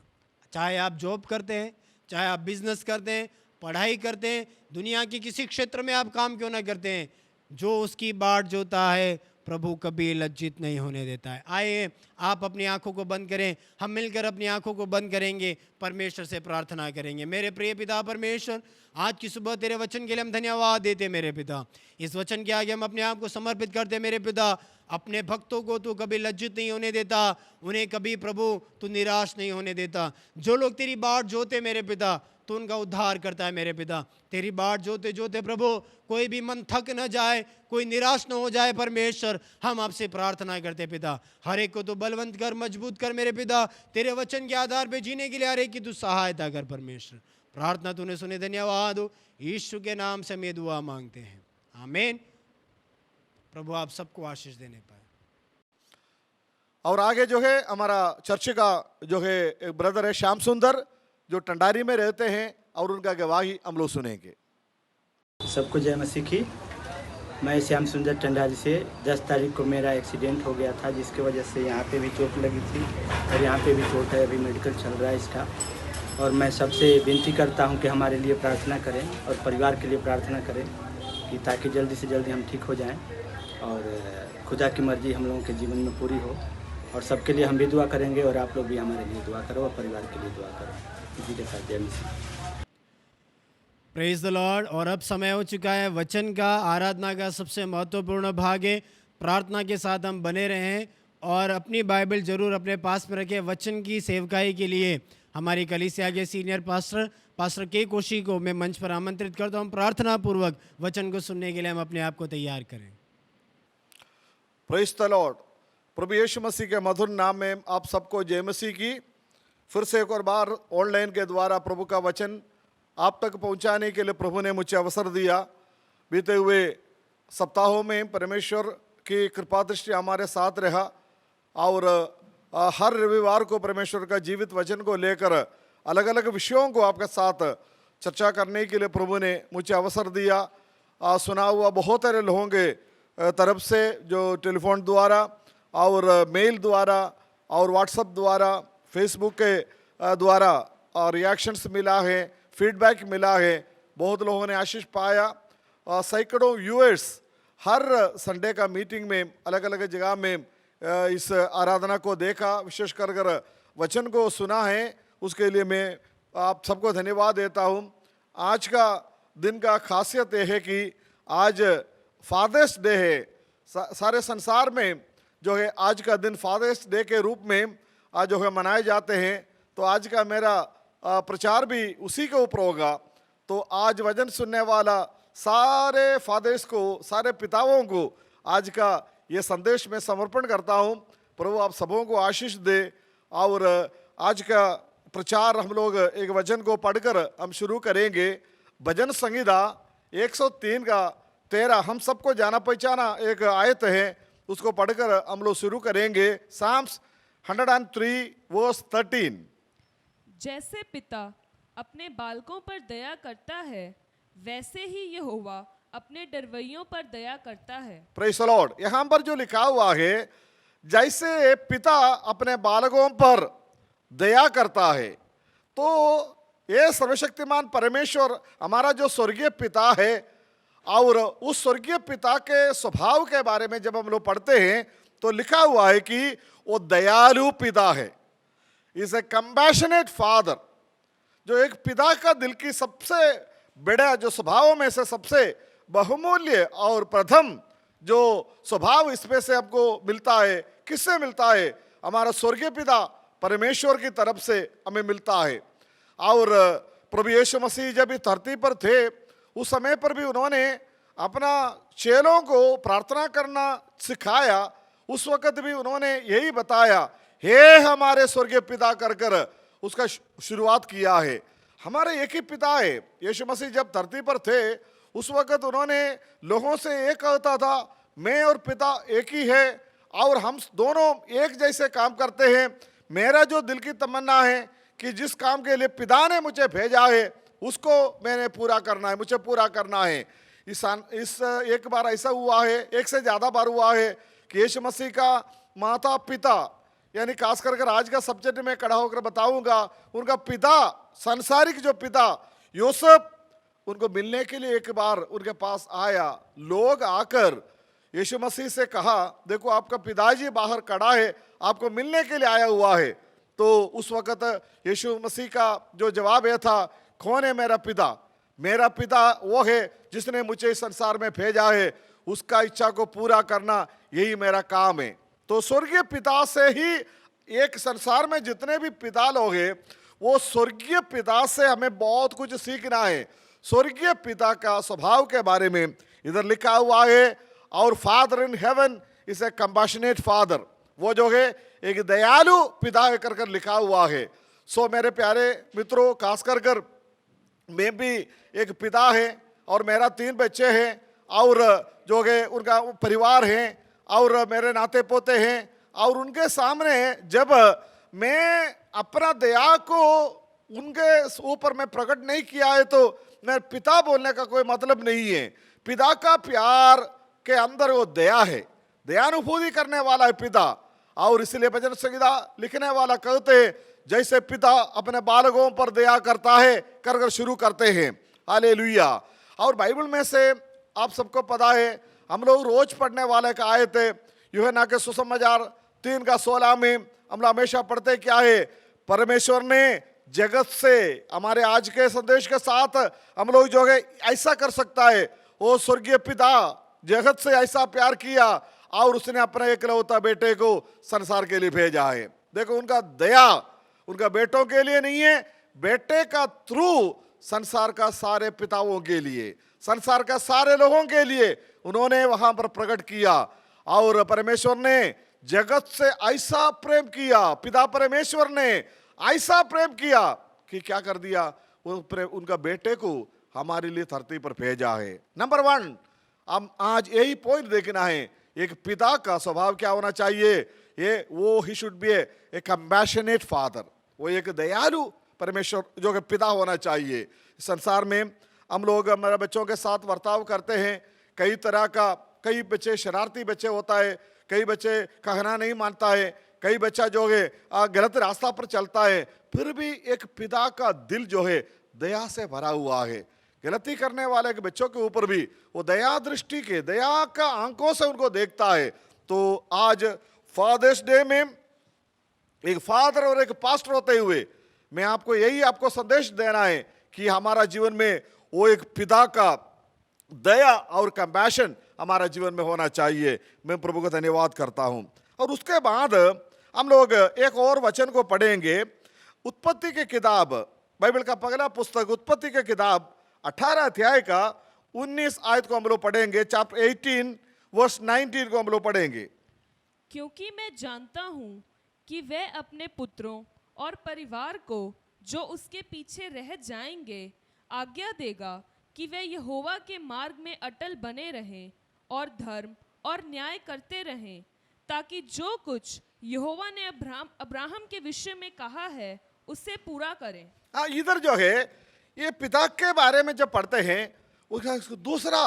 चाहे आप जॉब करते हैं, चाहे आप बिजनेस करते हैं, पढ़ाई करते हैं, दुनिया के किसी क्षेत्र में आप काम क्यों ना करते हैं, जो उसकी बाट जोता है प्रभु कभी लज्जित नहीं होने देता है। आइए आप अपनी आंखों को बंद करें, हम मिलकर अपनी आंखों को बंद करेंगे, परमेश्वर से प्रार्थना करेंगे। मेरे प्रिय पिता परमेश्वर, आज की सुबह तेरे वचन के लिए हम धन्यवाद देते मेरे पिता। इस वचन के आगे हम अपने आप को समर्पित करते मेरे पिता। अपने भक्तों को तू कभी लज्जित नहीं होने देता, उन्हें कभी प्रभु तू निराश नहीं होने देता। जो लोग तेरी बाट जोते मेरे पिता, तो उनका उद्धार करता है मेरे पिता। तेरी बाट जोते जोते प्रभु कोई भी मन थक न जाए, कोई निराश न हो जाए परमेश्वर, हम आपसे प्रार्थना करते पिता। हर एक को तो बलवंत कर, मजबूत कर मेरे पिता। तेरे वचन के आधार पे जीने के लिए हर एक की तू सहायता कर परमेश्वर। प्रार्थना तूने सुने, धन्यवाद हो। यीशु के नाम से मैं दुआ मांगते हैं, आमीन। प्रभु आप सबको आशीष देने पाए। और आगे जो है हमारा चर्च का जो है एक ब्रदर है श्याम सुंदर, जो टंडारी में रहते हैं, और उनका गवाही हम लोग सुनेंगे। सबको जय मसीह की। मैं श्याम सुंदर टंडारी से 10 तारीख को मेरा एक्सीडेंट हो गया था, जिसकी वजह से यहाँ पे भी चोट लगी थी और यहाँ पे भी चोट है, अभी मेडिकल चल रहा है इसका। और मैं सबसे विनती करता हूँ कि हमारे लिए प्रार्थना करें और परिवार के लिए प्रार्थना करें, कि ताकि जल्दी से जल्दी हम ठीक हो जाएं और खुदा की मर्जी हम लोगों के जीवन में पूरी हो। और सबके लिए हम भी दुआ करेंगे, और आप लोग भी हमारे लिए दुआ करो और परिवार के लिए दुआ करो। जी के साथ जय मसीह। Praise the lord. और अब समय हो चुका है वचन का, आराधना का सबसे महत्वपूर्ण भाग है। प्रार्थना के साथ हम बने रहें और अपनी बाइबल जरूर अपने पास में रखें। वचन की सेवकाई के लिए हमारी कलीसिया के सीनियर पास्टर के कोशी को मैं मंच पर आमंत्रित करता हूँ। प्रार्थना पूर्वक वचन को सुनने के लिए हम अपने आप को तैयार करें। Praise the lord. प्रभु यीशु मसीह के मधुर नाम में आप सबको जय मसीह की। फिर से एक और बार ऑनलाइन के द्वारा प्रभु का वचन आप तक पहुंचाने के लिए प्रभु ने मुझे अवसर दिया। बीते हुए सप्ताहों में परमेश्वर की कृपा दृष्टि हमारे साथ रहा और हर रविवार को परमेश्वर का जीवित वचन को लेकर अलग अलग विषयों को आपके साथ चर्चा करने के लिए प्रभु ने मुझे अवसर दिया। सुना हुआ बहुत सारे लोगों के तरफ से जो टेलीफोन द्वारा और मेल द्वारा और व्हाट्सएप द्वारा फेसबुक के द्वारा रिएक्शंस मिला है, फीडबैक मिला है। बहुत लोगों ने आशीष पाया। सैकड़ों व्यूअर्स हर संडे का मीटिंग में अलग अलग जगह में इस आराधना को देखा, विशेष कर वचन को सुना है। उसके लिए मैं आप सबको धन्यवाद देता हूँ। आज का दिन का खासियत यह है कि आज फादर्स डे है। सारे संसार में जो है आज का दिन फादर्स डे के रूप में आज जो है मनाए जाते हैं। तो आज का मेरा प्रचार भी उसी के ऊपर होगा। तो आज वचन सुनने वाला सारे फादर्स को, सारे पिताओं को आज का ये संदेश मैं समर्पण करता हूँ। प्रभु आप सबों को आशीष दे। और आज का प्रचार हम लोग एक वचन को पढ़कर हम शुरू करेंगे। भजन संहिता 103 का 13 हम सबको जाना पहचाना एक आयत है, उसको पढ़कर हम लोग शुरू करेंगे। Psalms 103 verse 13। जैसे पिता अपने बालकों पर दया करता है, वैसे ही यहोवा अपने डरवैयों पर दया करता है। Praise the Lord. यहाँ पर जो लिखा हुआ है, जैसे पिता अपने बालकों पर दया करता है, तो ये सर्वशक्तिमान परमेश्वर हमारा जो स्वर्गीय पिता है, और उस स्वर्गीय पिता के स्वभाव के बारे में जब हम लोग पढ़ते हैं तो लिखा हुआ है कि वो दयालु पिता है। Is a compassionate father. जो एक पिता का दिल की सबसे बड़ा जो स्वभाव में से सबसे बहुमूल्य और प्रथम जो स्वभाव इसमें से हमको मिलता है, किससे मिलता है? हमारा स्वर्गीय पिता परमेश्वर की तरफ से हमें मिलता है। और प्रभु यीशु मसीह जब इस धरती पर थे, उस समय पर भी उन्होंने अपना चेलों को प्रार्थना करना सिखाया। उस वक्त भी उन्होंने यही बताया, हे हमारे स्वर्गीय पिता कर कर उसका शुरुआत किया है। हमारे एक ही पिता है। यीशु मसीह जब धरती पर थे उस वक्त उन्होंने लोगों से एक कहता था, मैं और पिता एक ही है और हम दोनों एक जैसे काम करते हैं। मेरा जो दिल की तमन्ना है कि जिस काम के लिए पिता ने मुझे भेजा है उसको मैंने पूरा करना है, मुझे पूरा करना है। इस एक बार ऐसा हुआ है, एक से ज़्यादा बार हुआ है कि यीशु मसीह का माता पिता, यानी खास कर आज का सब्जेक्ट में खड़ा होकर बताऊंगा, उनका पिता, सांसारिक जो पिता यूसुफ, उनको मिलने के लिए एक बार उनके पास आया। लोग आकर यीशु मसीह से कहा, देखो आपका पिताजी बाहर खड़ा है, आपको मिलने के लिए आया हुआ है। तो उस वक्त यीशु मसीह का जो जवाब यह था, कौन है मेरा पिता? मेरा पिता वो है जिसने मुझे इस संसार में भेजा है, उसका इच्छा को पूरा करना यही मेरा काम है। तो स्वर्गीय पिता से ही एक संसार में जितने भी पिता लोग हैं, वो स्वर्गीय पिता से हमें बहुत कुछ सीखना है। स्वर्गीय पिता का स्वभाव के बारे में इधर लिखा हुआ है, और father in heaven is a compassionate father. वो जो है एक दयालु पिता कर कर लिखा हुआ है। सो मेरे प्यारे मित्रों, खास कर मैं भी एक पिता है और मेरा 3 बच्चे हैं और जो है उनका परिवार है और मेरे नाते पोते हैं। और उनके सामने जब मैं अपना दया को उनके ऊपर में प्रकट नहीं किया है तो मैं पिता बोलने का कोई मतलब नहीं है। पिता का प्यार के अंदर वो दया है, दयानुभूति करने वाला है पिता। और इसलिए भजन संहिता लिखने वाला कहते हैं, जैसे पिता अपने बालकों पर दया करता है कर कर शुरू करते हैं। हालेलुया। और बाइबल में से आप सबको पता है, हम लोग रोज पढ़ने वाले का आयत है यूहन्ना के सुसमाचार 3:16 में हम लोग हमेशा पढ़ते क्या है, परमेश्वर ने जगत से हमारे आज के संदेश के साथ हम लोग जो है ऐसा कर सकता है, वो स्वर्गीय पिता जगत से ऐसा प्यार किया और उसने अपने एकलौता बेटे को संसार के लिए भेजा है। देखो उनका दया उनका बेटों के लिए नहीं है, बेटे का थ्रू संसार का सारे पिताओं के लिए, संसार का सारे लोगों के लिए उन्होंने वहां पर प्रकट किया। और परमेश्वर ने जगत से ऐसा प्रेम किया, पिता परमेश्वर ने ऐसा प्रेम किया कि क्या कर दिया, उनका बेटे को हमारे लिए धरती पर भेजा है। नंबर 1 हम आज यही पॉइंट देखना है, एक पिता का स्वभाव क्या होना चाहिए, ये वो he should be A compassionate father, वो एक दयालु परमेश्वर जो कि पिता होना चाहिए। संसार में हम लोग हमारे बच्चों के साथ बर्ताव करते हैं, कई तरह का, कई बच्चे शरारती बच्चे होता है, कई बच्चे कहना नहीं मानता है, कई बच्चा जो है गलत रास्ता पर चलता है, फिर भी एक पिता का दिल जो है दया से भरा हुआ है। गलती करने वाले के बच्चों के ऊपर भी वो दया दृष्टि के, दया का आंखों से उनको देखता है। तो आज फादर्स डे में एक फादर और एक पास्टर होते हुए मैं आपको यही आपको संदेश देना है कि हमारा जीवन में वो एक पिता का दया और कंपैशन हमारा जीवन में होना चाहिए। मैं प्रभु का धन्यवाद करता हूं। और उसके बाद हम लोग एक और वचन को पढ़ेंगे, उत्पत्ति की किताब, बाइबल का पहला पुस्तक उत्पत्ति की किताब 18 अध्याय का 19 आयत को हम लोग पढ़ेंगे, चैप्टर 18 वर्स 19 को हम लोग पढ़ेंगे। क्योंकि मैं जानता हूँ कि वह अपने पुत्रों और परिवार को जो उसके पीछे रह जाएंगे आज्ञा देगा कि वे यहोवा के मार्ग में अटल बने रहें और धर्म और न्याय करते रहें, ताकि जो कुछ यहोवा ने अब्राहम के विषय में कहा है उसे पूरा करें। इधर जो है ये पिता के बारे में जब पढ़ते हैं उसका दूसरा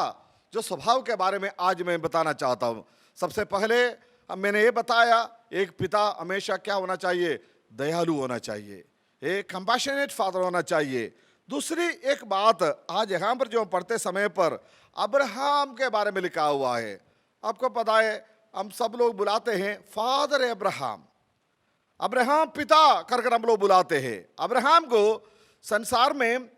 जो स्वभाव के बारे में आज मैं बताना चाहता हूँ। सबसे पहले मैंने ये बताया एक पिता हमेशा क्या होना चाहिए, दयालु होना चाहिए, एक कंपैशनेट फादर होना चाहिए। दूसरी एक बात आज यहाँ पर जो पढ़ते समय पर अब्राहम के बारे में लिखा हुआ है। आपको पता है हम सब लोग बुलाते हैं फादर अब्राहम, अब्राहम पिता कर हम लोग बुलाते हैं। अब्राहम को संसार में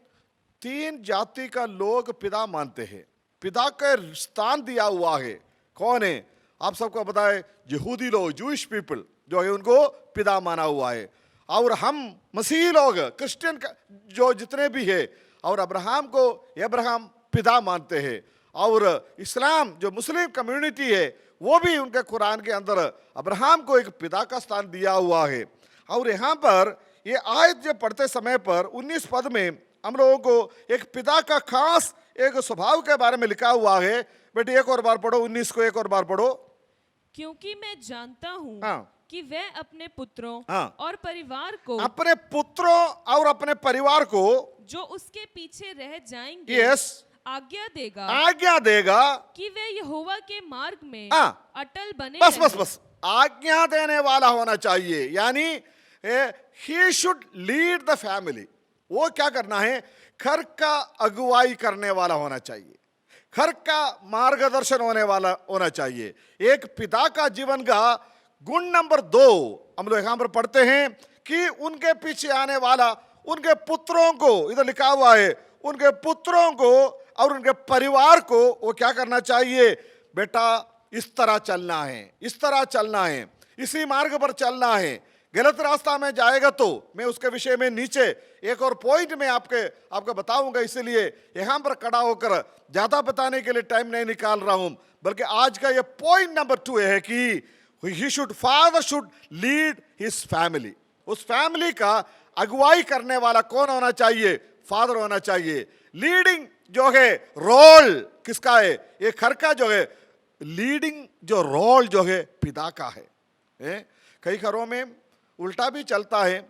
3 जाति का लोग पिता मानते हैं, पिता का स्थान दिया हुआ है। कौन है आप सबको पता है, यहूदी लोग, जूइश पीपल जो है उनको पिता माना हुआ है। और हम मसीही लोग क्रिश्चियन जो जितने भी है और अब्राहम को अब्राहम पिता मानते हैं। और इस्लाम जो मुस्लिम कम्युनिटी है वो भी उनके कुरान के अंदर अब्राहम को एक पिता का स्थान दिया हुआ है। और यहाँ पर ये आयत जब पढ़ते समय पर 19 पद में हम लोगों को एक पिता का खास एक स्वभाव के बारे में लिखा हुआ है। बेटे एक और बार पढ़ो, 19 को एक और बार पढ़ो। क्योंकि मैं जानता हूँ कि वह अपने पुत्रों और परिवार को, अपने पुत्रों और अपने परिवार को जो उसके पीछे रह जाएंगे, यस, आज्ञा देगा कि वे यहोवा के मार्ग में अटल बने बस बस बस आज्ञा देने वाला होना चाहिए, यानी he should lead the family. वो क्या करना है, घर का अगुवाई करने वाला होना चाहिए, घर का मार्गदर्शन होने वाला होना चाहिए। एक पिता का जीवन का गुण नंबर 2 हम लोग यहां पर पढ़ते हैं कि उनके पीछे आने वाला उनके पुत्रों को, इधर लिखा हुआ है उनके पुत्रों को और उनके परिवार को वो क्या करना चाहिए, बेटा इस तरह चलना है, इस तरह चलना है, इसी मार्ग पर चलना है। गलत रास्ता में जाएगा तो मैं उसके विषय में नीचे एक और पॉइंट में आपको बताऊंगा, इसलिए यहां पर खड़ा होकर ज्यादा बताने के लिए टाइम नहीं निकाल रहा हूं, बल्कि आज का ये पॉइंट नंबर 2 है कि father should lead his family. उस फैमिली का अगुवाई करने वाला कौन होना चाहिए, फादर होना चाहिए। लीडिंग जो है रोल किसका है, ये घर का जो है लीडिंग जो रोल जो है पिता का है। कई घरों में उल्टा भी चलता है,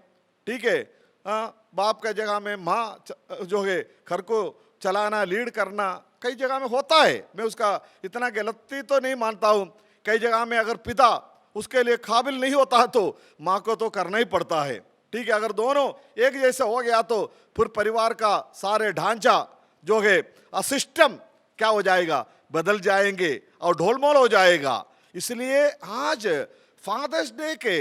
ठीक है, बाप का जगह में माँ जो है घर को चलाना, लीड करना कई जगह में होता है। मैं उसका इतना गलती तो नहीं मानता हूँ। कई जगह में अगर पिता उसके लिए काबिल नहीं होता तो माँ को तो करना ही पड़ता है, ठीक है। अगर दोनों एक जैसे हो गया तो फिर परिवार का सारे ढांचा जो है सिस्टम क्या हो जाएगा, बदल जाएंगे और ढोलमोल हो जाएगा। इसलिए आज फादर्स डे के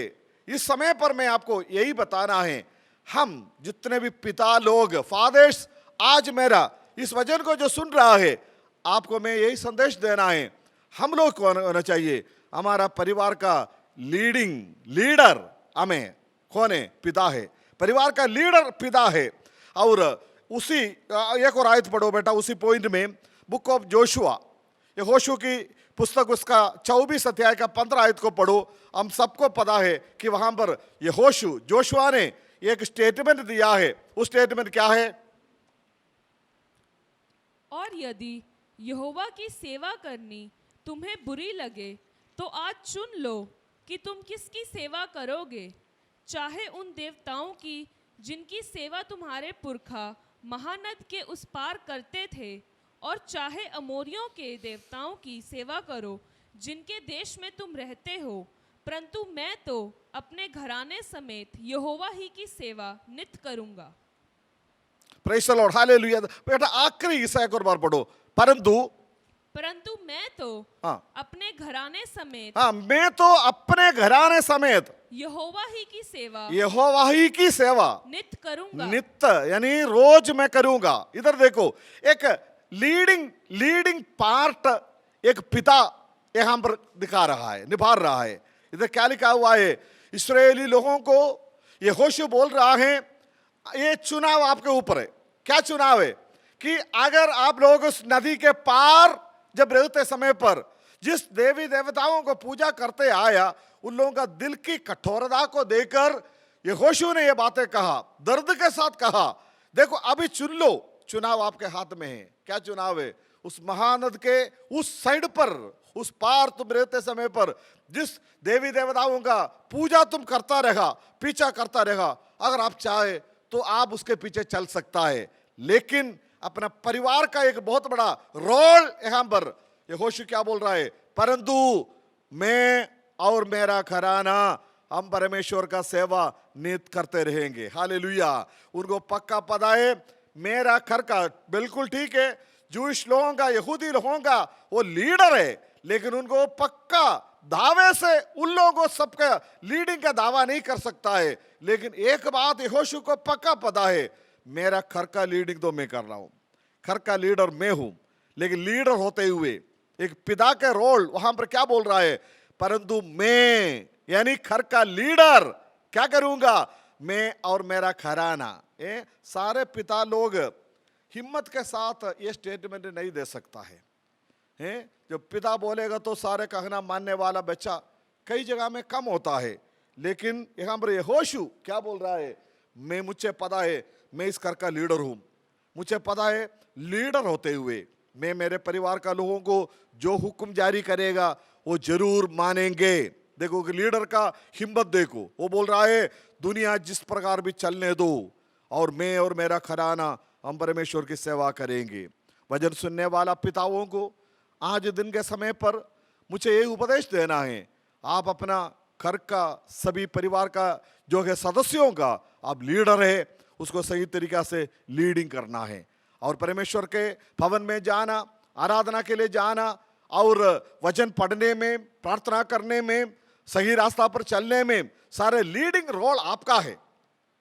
इस समय पर मैं आपको यही बताना है, हम जितने भी पिता लोग, फादर्स, आज मेरा इस वचन को जो सुन रहा है, आपको मैं यही संदेश देना है, हम लोग कौन होना चाहिए? हमारा परिवार का लीडर हमें कौन है? पिता है। परिवार का लीडर पिता है। और उसी एक और आयत पढ़ो बेटा, उसी पॉइंट में बुक ऑफ जोशुआ, यहोशू की पुस्तक, उसका 24 अध्याय का 15 आयत को पढ़ो। हम सबको पता है कि वहां पर जोशुआ ने एक स्टेटमेंट दिया है। उस स्टेटमेंट क्या है? और यदि यहोवा की सेवा करनी तुम्हें बुरी लगे तो आज चुन लो कि तुम किसकी सेवा करोगे, चाहे उन देवताओं की जिनकी सेवा तुम्हारे पुरखा महानद के उस पार करते थे, और चाहे अमोरियों के देवताओं की सेवा करो जिनके देश में तुम रहते हो, परंतु मैं तो अपने घराने समेत यहोवा ही की सेवा नित करूंगा। Praise the Lord, hallelujah. बेटा आखिरी हिस्सा एक और बार पढ़ो। परंतु मैं तो अपने घराने समेत, मैं तो अपने घराने समेत यहोवा ही की सेवा नित करूंगा। नित यानी रोज मैं करूंगा। इधर देखो, एक लीडिंग पार्ट एक पिता यहां पर दिखा रहा है, निभा रहा है। इधर क्या लिखा हुआ है? इस्राएली लोगों को यहोशू बोल रहा है, ये चुनाव आपके ऊपर है। क्या चुनाव है? कि अगर आप लोग उस नदी के पार जब रहते समय पर जिस देवी देवताओं को पूजा करते आया, उन लोगों का दिल की कठोरता को देखकर यहोशू ने ये बातें कहा, दर्द के साथ कहा, देखो अभी चुन लो, चुनाव आपके हाथ में है। क्या चुनाव है? उस महानद के उस साइड पर, उस पार तुम रहते समय पर जिस देवी देवताओं का पूजा तुम करता रहा, पीछा करता रहा, अगर आप चाहे तो आप उसके पीछे चल सकता है, लेकिन अपना परिवार का एक बहुत बड़ा रोल यहां पर यहोशू क्या बोल रहा है? परंतु मैं और मेरा घराना हम परमेश्वर का सेवा नित करते रहेंगे। हालेलुया। उनको पक्का पता है मेरा घर का, बिल्कुल ठीक है, जूश लोगों का, यहूदी लोगों का वो लीडर है, लेकिन उनको पक्का दावे से उन लोगों को सबका लीडिंग का दावा नहीं कर सकता है। लेकिन एक बात यहोशू को पक्का पता है, मेरा घर का लीडिंग तो मैं कर रहा हूं, घर का लीडर मैं हूं। लेकिन लीडर होते हुए एक पिता का रोल वहां पर क्या बोल रहा है? परंतु मैं यानी घर का लीडर क्या करूंगा? मैं और मेरा घराना। सारे पिता लोग हिम्मत के साथ ये स्टेटमेंट नहीं दे सकता है। जब पिता बोलेगा तो सारे कहना मानने वाला बच्चा कई जगह में कम होता है, लेकिन यहां पर यहोशू क्या बोल रहा है? मुझे पता है मैं इस घर का लीडर हूं, मुझे पता है लीडर होते हुए मैं मेरे परिवार का लोगों को जो हुक्म जारी करेगा वो जरूर मानेंगे। देखो कि लीडर का हिम्मत देखो, वो बोल रहा है दुनिया जिस प्रकार भी चलने दो, और मैं और मेरा घराना हम परमेश्वर की सेवा करेंगे। वचन सुनने वाला पिताओं को आज दिन के समय पर मुझे यही उपदेश देना है, आप अपना घर का सभी परिवार का जो है सदस्यों का आप लीडर है, उसको सही तरीका से लीडिंग करना है, और परमेश्वर के भवन में जाना, आराधना के लिए जाना, और वचन पढ़ने में, प्रार्थना करने में, सही रास्ता पर चलने में सारे लीडिंग रोल आपका है,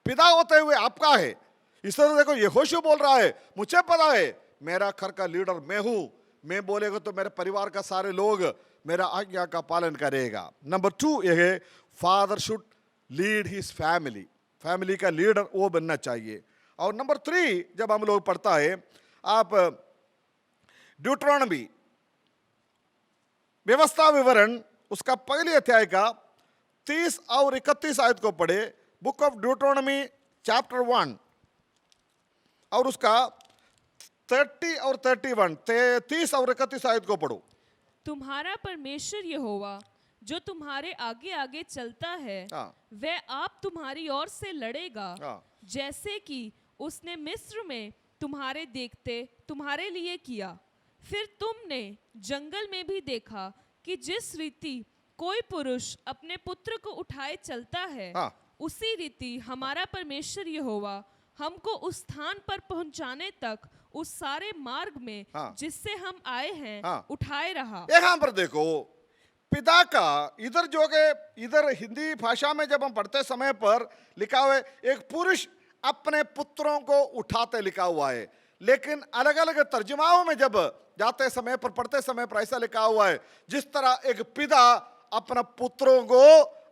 पिता होते हुए आपका है। इस तरह देखो यहोशू बोल रहा है मुझे पता है मेरा घर का लीडर मैं हूं, मैं बोलेगा तो मेरे परिवार का सारे लोग मेरा आज्ञा का पालन करेगा। नंबर 2 यह है father should lead his family, family का लीडर वो बनना चाहिए। और नंबर 3 जब हम लोग पढ़ता है, आप ड्यूटरोनॉमी व्यवस्था विवरण उसका पहले अध्याय का 30 और 31 आयत को पढ़े। बुक ऑफ ड्यूटरोनॉमी चैप्टर 1 और उसका 30 और 31, 30 और 31 आयत को पढ़ो। तुम्हारा परमेश्वर यहोवा जो तुम्हारे आगे आगे चलता है, वह आप तुम्हारी ओर से लड़ेगा, जैसे कि उसने मिस्र में तुम्हारे देखते तुम्हारे लिए किया। फिर तुमने जंगल में भी देखा कि जिस रीति कोई पुरुष अपने पुत्र को उठाए चलता है, उसी रीति हमारा परमेश्वर यहोवा हमको उस स्थान पर पहुंचाने तक उस सारे मार्ग में जिससे हम आए हैं उठाए रहा। यहाँ पर देखो पिता का इधर जो के इधर हिंदी भाषा में जब हम पढ़ते समय पर लिखा हुआ है एक पुरुष अपने पुत्रों को उठाते लिखा हुआ है, लेकिन अलग अलग तर्जुमाओं में जब जाते समय पर पढ़ते समय पर ऐसा लिखा हुआ है, जिस तरह एक पिता अपने पुत्रों को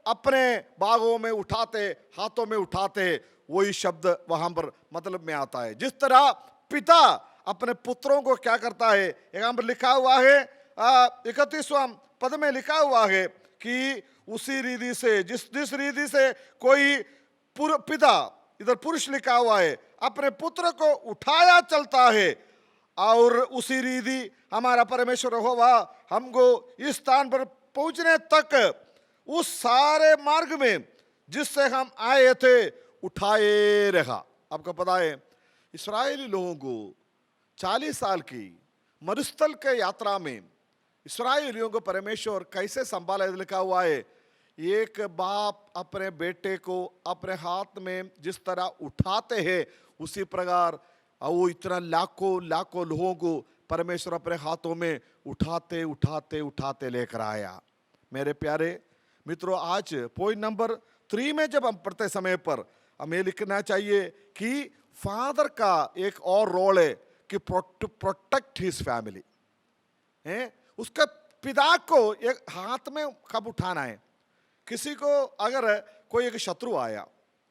अपने बागों में उठाते, हाथों में उठाते, वही शब्द वहां पर मतलब में आता है। जिस तरह पिता अपने पुत्रों को क्या करता है, यहाँ पर लिखा हुआ है 31वां पद में लिखा हुआ है कि उसी रीति से जिस रीति से कोई पिता, इधर पुरुष लिखा हुआ है, अपने पुत्र को उठाया चलता है, और उसी रीति हमारा परमेश्वर होगा हमको इस स्थान पर पहुंचने तक उस सारे मार्ग में जिससे हम आए थे उठाए रहा। आपको पता है इस्राएली लोगों को 40 साल की मरुस्थल के यात्रा में इस्राएलियों को परमेश्वर कैसे संभाला, लिखा हुआ है, एक बाप अपने बेटे को अपने हाथ में जिस तरह उठाते हैं उसी प्रकार वो इतना लाखों लोगों को परमेश्वर अपने हाथों में उठाते उठाते उठाते लेकर आया। मेरे प्यारे मित्रों, आज पॉइंट नंबर 3 में जब हम पढ़ते समय पर हमें लिखना चाहिए कि फादर का एक और रोल है कि प्रोटेक्ट हिज फैमिली है। उसका पिता को एक हाथ में कब उठाना है। किसी को अगर कोई एक शत्रु आया,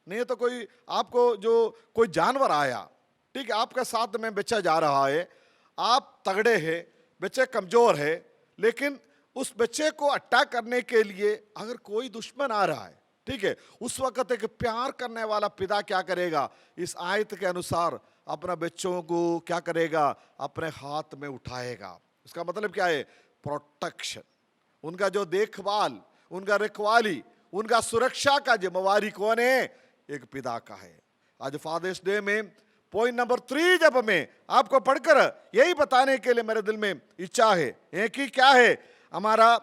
नहीं तो कोई आपको जो कोई जानवर आया, ठीक है, आपके साथ में बच्चा जा रहा है, आप तगड़े हैं, बच्चे कमजोर है, लेकिन उस बच्चे को अटैक करने के लिए अगर कोई दुश्मन आ रहा है, ठीक है, उस वक्त एक प्यार करने वाला पिता क्या करेगा, इस आयत के अनुसार अपना बच्चों को क्या करेगा, अपने हाथ में उठाएगा। इसका मतलब क्या है, प्रोटेक्शन। उनका जो देखभाल, उनका रखवाली, उनका सुरक्षा का जिम्मेवारी कौन है, एक पिता का है। आज फादर्स डे में पॉइंट नंबर 3 जब मैं आपको पढ़कर यही बताने के लिए मेरे दिल में इच्छा है कि क्या है, हमारा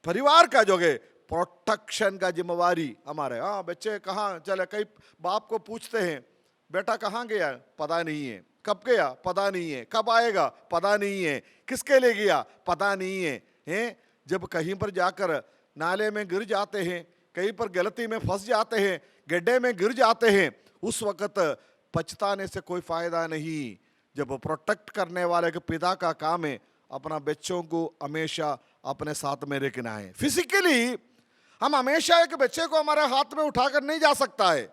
परिवार का जो है प्रोटेक्शन का जिम्मेवारी हमारे। हाँ, बच्चे कहाँ चले, कई बाप को पूछते हैं बेटा कहाँ गया, पता नहीं है, कब गया पता नहीं है, कब आएगा पता नहीं है, किसके ले गया पता नहीं है, हैं? जब कहीं पर जाकर नाले में गिर जाते हैं, कहीं पर गलती में फंस जाते हैं, गड्ढे में गिर जाते हैं, उस वक्त पछताने से कोई फायदा नहीं। जब प्रोटेक्ट करने वाले के पिता का काम है अपना बच्चों को हमेशा अपने साथ में रखना है। फिजिकली हम हमेशा एक बच्चे को हमारे हाथ में उठाकर नहीं जा सकता है।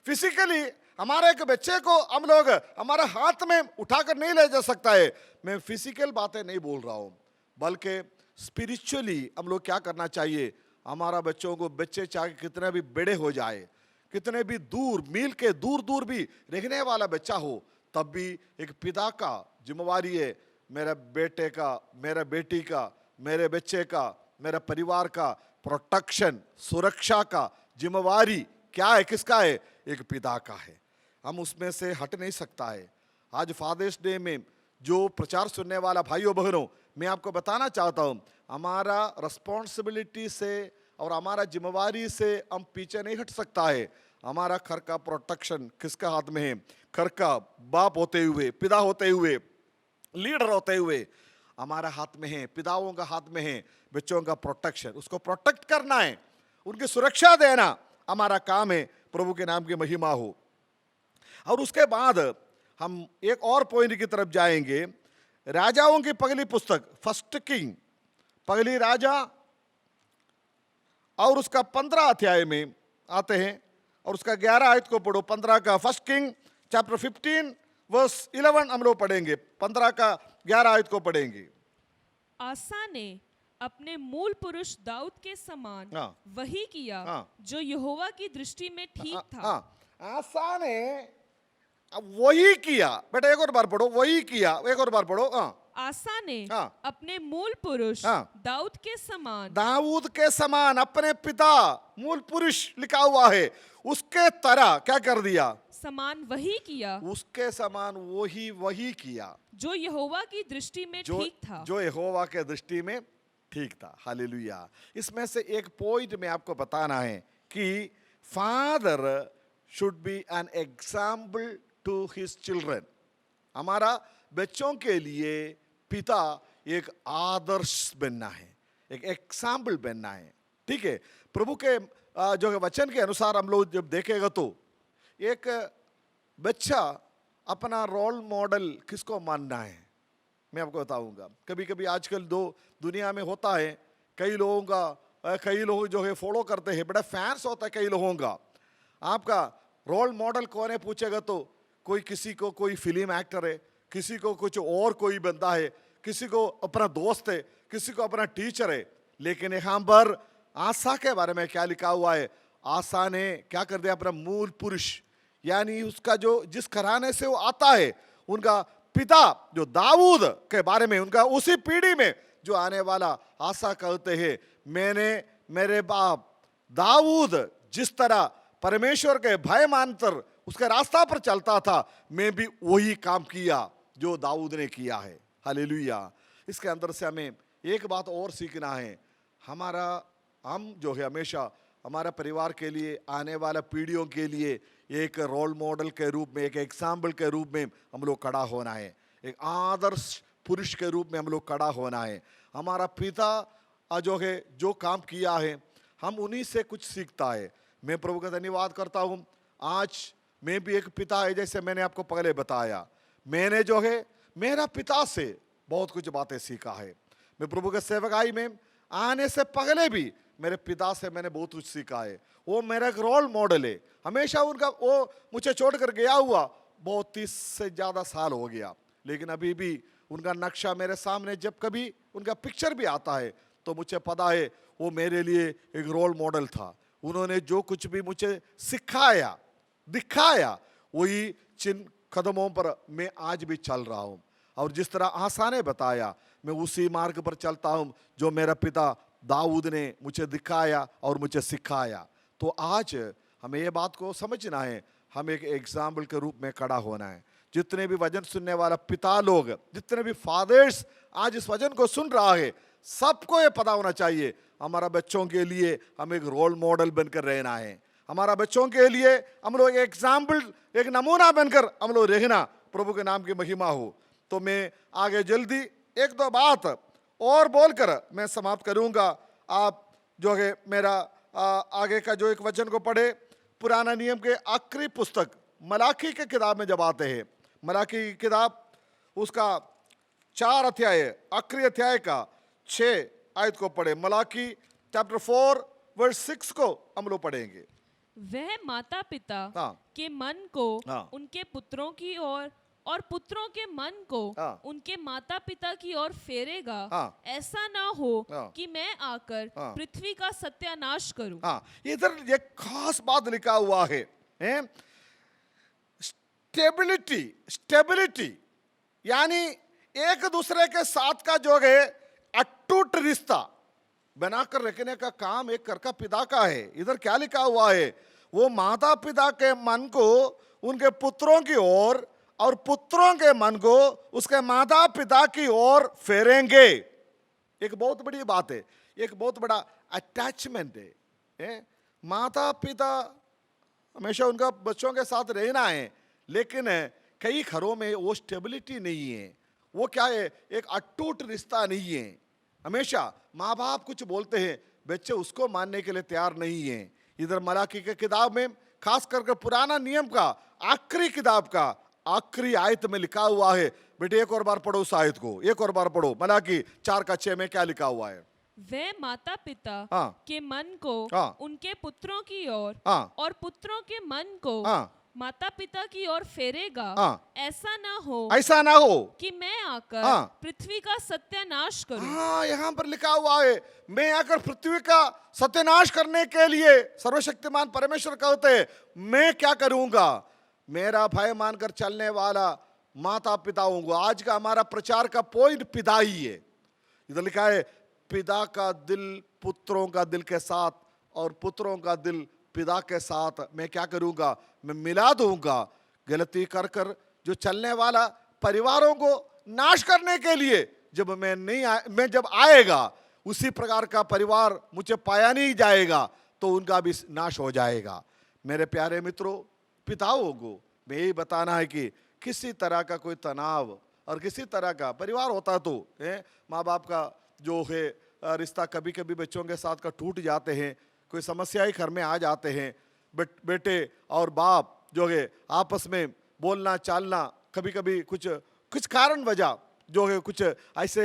फिजिकली हमारे एक बच्चे को हम लोग हमारे हाथ में उठाकर नहीं ले जा सकता है। मैं फिजिकल बातें नहीं बोल रहा हूँ, बल्कि स्पिरिचुअली हम लोग क्या करना चाहिए, हमारा बच्चों को, बच्चे चाहे कितने भी बड़े हो जाए, कितने भी दूर मील के दूर भी रहने वाला बच्चा हो, तब भी एक पिता का जिम्मेवारी है, मेरे बेटे का, मेरे बेटी का, मेरे बच्चे का, मेरे परिवार का प्रोटेक्शन, सुरक्षा का जिम्मेवारी क्या है, किसका है, एक पिता का है। हम उसमें से हट नहीं सकता है। आज फादर्स डे में जो प्रचार सुनने वाला भाइयों बहनों, मैं आपको बताना चाहता हूँ, हमारा रिस्पॉन्सिबिलिटी से और हमारा जिम्मेवारी से हम पीछे नहीं हट सकता है। हमारा घर का प्रोटेक्शन किसका हाथ में है, घर का बाप होते हुए, पिता होते हुए, लीडर होते हुए हमारा हाथ में है, पिताओं का हाथ में है बच्चों का प्रोटेक्शन। उसको प्रोटेक्ट करना है, उनकी सुरक्षा देना हमारा काम है। प्रभु के नाम की महिमा हो। और उसके बाद हम एक और पॉइंट की तरफ जाएंगे। राजाओं की पहली पुस्तक फर्स्ट किंग, पहली राजा, और उसका 15 अध्याय में आते हैं और उसका 11 आयत को पढ़ो। 15 का फर्स्ट किंग चैप्टर 15 वर्स 11 हम लोग पढ़ेंगे, 15 का 11 आयत को पढ़ेंगे। आसा ने अपने मूल पुरुष दाऊद के समान वही किया जो यहोवा की दृष्टि में ठीक था। आसा ने वही किया। बेटा एक और बार पढ़ो, वही किया, एक और बार पढ़ो। आसा ने अपने मूल पुरुष दाऊद के समान, दाऊद के समान अपने पिता मूल पुरुष लिखा हुआ है, उसके तरह क्या कर दिया, समान वही किया, उसके समान वही किया जो यहोवा की दृष्टि में ठीक था, जो यहोवा के दृष्टि में ठीक था। हालेलुया। इसमें से एक पॉइंट में आपको बताना है कि father should be an example to his children. हमारा बच्चों के लिए पिता एक आदर्श बनना है, एक एग्जाम्पल बनना है। ठीक है, प्रभु के जो वचन के अनुसार हम लोग जब देखेगा तो एक बच्चा अपना रोल मॉडल किसको मानना है, मैं आपको बताऊंगा। कभी कभी आजकल दुनिया में होता है, कई लोग जो है फॉलो करते हैं, बड़ा फैंस होता है कई लोगों का। आपका रोल मॉडल कौन है पूछेगा तो किसी को कोई फिल्म एक्टर है, किसी को कुछ और कोई बंदा है, किसी को अपना दोस्त है, किसी को अपना टीचर है। लेकिन यहाँ पर आसा के बारे में क्या लिखा हुआ है? आसा ने क्या कर दिया, अपना मूल पुरुष यानी उसका जो जिस घराने से वो आता है, उनका पिता जो दाऊद के बारे में, उनका उसी पीढ़ी में जो आने वाला आसा कहते हैं, मैंने मेरे बाप दाऊद जिस तरह परमेश्वर के भय मानकर उसके रास्ता पर चलता था, मैं भी वही काम किया जो दाऊद ने किया है। हालेलुया। इसके अंदर से हमें एक बात और सीखना है, हम जो है हमेशा हमारा परिवार के लिए, आने वाला पीढ़ियों के लिए एक रोल मॉडल के रूप में, एक एग्जाम्पल के रूप में हम लोग खड़ा होना है, एक आदर्श पुरुष के रूप में हम लोग खड़ा होना है। हमारा पिता जो है जो काम किया है, हम उन्हीं से कुछ सीखता है। मैं प्रभु का धन्यवाद करता हूँ, आज मैं भी एक पिता है, जैसे मैंने आपको पहले बताया, मैंने जो है मेरा पिता से बहुत कुछ बातें सीखा है। मैं प्रभु के सेवकाई में आने से पहले भी मेरे पिता से मैंने बहुत कुछ सीखा है। वो मेरा एक रोल मॉडल है। हमेशा वो मुझे छोड़कर गया हुआ बहुत 30 से ज़्यादा साल हो गया, लेकिन अभी भी उनका नक्शा मेरे सामने, जब कभी उनका पिक्चर भी आता है तो मुझे पता है वो मेरे लिए एक रोल मॉडल था। उन्होंने जो कुछ भी मुझे सिखाया, दिखाया, वही जिन कदमों पर मैं आज भी चल रहा हूँ। और जिस तरह आसा ने बताया, मैं उसी मार्ग पर चलता हूँ जो मेरा पिता दाऊद ने मुझे दिखाया और मुझे सिखाया। तो आज हमें ये बात को समझना है, हम एक एग्जाम्पल के रूप में खड़ा होना है। जितने भी वचन सुनने वाला पिता लोग, जितने भी फादर्स आज इस वचन को सुन रहा है, सबको ये पता होना चाहिए, हमारा बच्चों के लिए हम एक रोल मॉडल बनकर रहना है। हमारा बच्चों के लिए हम लोग एक एग्जाम्पल, एक नमूना बनकर हम लोग रहना। प्रभु के नाम की महिमा हो। तो मैं आगे जल्दी एक दो बात और बोलकर मैं समाप्त करूंगा। आप जो है मेरा आगे का जो एक वचन को पढ़े, पुराना नियम के आखिरी पुस्तक मलाकी के किताब में जब आते हैं, मलाकी की किताब उसका 4 अध्याय, आखिरी अध्याय का 6 आयत को पढ़े। मलाकी चैप्टर 4 वर्स 6 को हम लोग पढ़ेंगे। वह माता पिता के मन को उनके पुत्रों की ओर और पुत्रों के मन को उनके माता पिता की ओर फेरेगा, ऐसा ना हो कि मैं आकर पृथ्वी का सत्यानाश करूं। इधर ये खास बात लिखा हुआ है, स्टेबिलिटी यानी एक दूसरे के साथ का जो है अटूट रिश्ता बनाकर रखने का काम एक घर का पिता का है। इधर क्या लिखा हुआ है? वो माता पिता के मन को उनके पुत्रों की ओर और पुत्रों के मन को उसके माता पिता की ओर फेरेंगे। एक बहुत बड़ी बात है, एक बहुत बड़ा अटैचमेंट है। माता पिता हमेशा उनका बच्चों के साथ रहना है, लेकिन कई घरों में वो स्टेबिलिटी नहीं है। वो क्या है? एक अटूट रिश्ता नहीं है। हमेशा माँ बाप कुछ बोलते हैं, बच्चे उसको मानने के लिए तैयार नहीं है। इधर मलाकी के किताब में, खास करके पुराना नियम का आखिरी किताब का आखिरी आयत में लिखा हुआ है। बेटे एक और बार पढ़ो उस आयत को, एक और बार पढ़ो। मलाकी 4:6 में क्या लिखा हुआ है? वे माता पिता के मन को उनके पुत्रों की ओर और पुत्रों के मन को माता पिता की ओर फेरेगा, ऐसा ना हो कि मैं आकर पृथ्वी का सत्यानाश करूं। यहाँ पर लिखा हुआ है, मैं आकर पृथ्वी का सत्यानाश करने के लिए सर्वशक्तिमान परमेश्वर कहते हैं, मैं क्या करूंगा? मेरा भय मानकर चलने वाला माता पिता होंगे। आज का हमारा प्रचार का पॉइंट पिता ही है। इधर लिखा है, पिता का दिल पुत्रों का दिल के साथ और पुत्रों का दिल पिता के साथ मैं क्या करूंगा? मैं मिला दूंगा। गलती कर कर जो चलने वाला परिवारों को नाश करने के लिए मैं जब आएगा, उसी प्रकार का परिवार मुझे पाया नहीं जाएगा, तो उनका भी नाश हो जाएगा। मेरे प्यारे मित्रों, पिताओं को मैं यही बताना है कि किसी तरह का कोई तनाव और किसी तरह का परिवार होता तो माँ बाप का जो है रिश्ता कभी कभी बच्चों के साथ का टूट जाते हैं, कोई समस्या ही घर में आ जाते हैं। बेटे और बाप जो है आपस में बोलना चालना, कभी कभी कुछ कुछ कारण वजह जो है कुछ ऐसे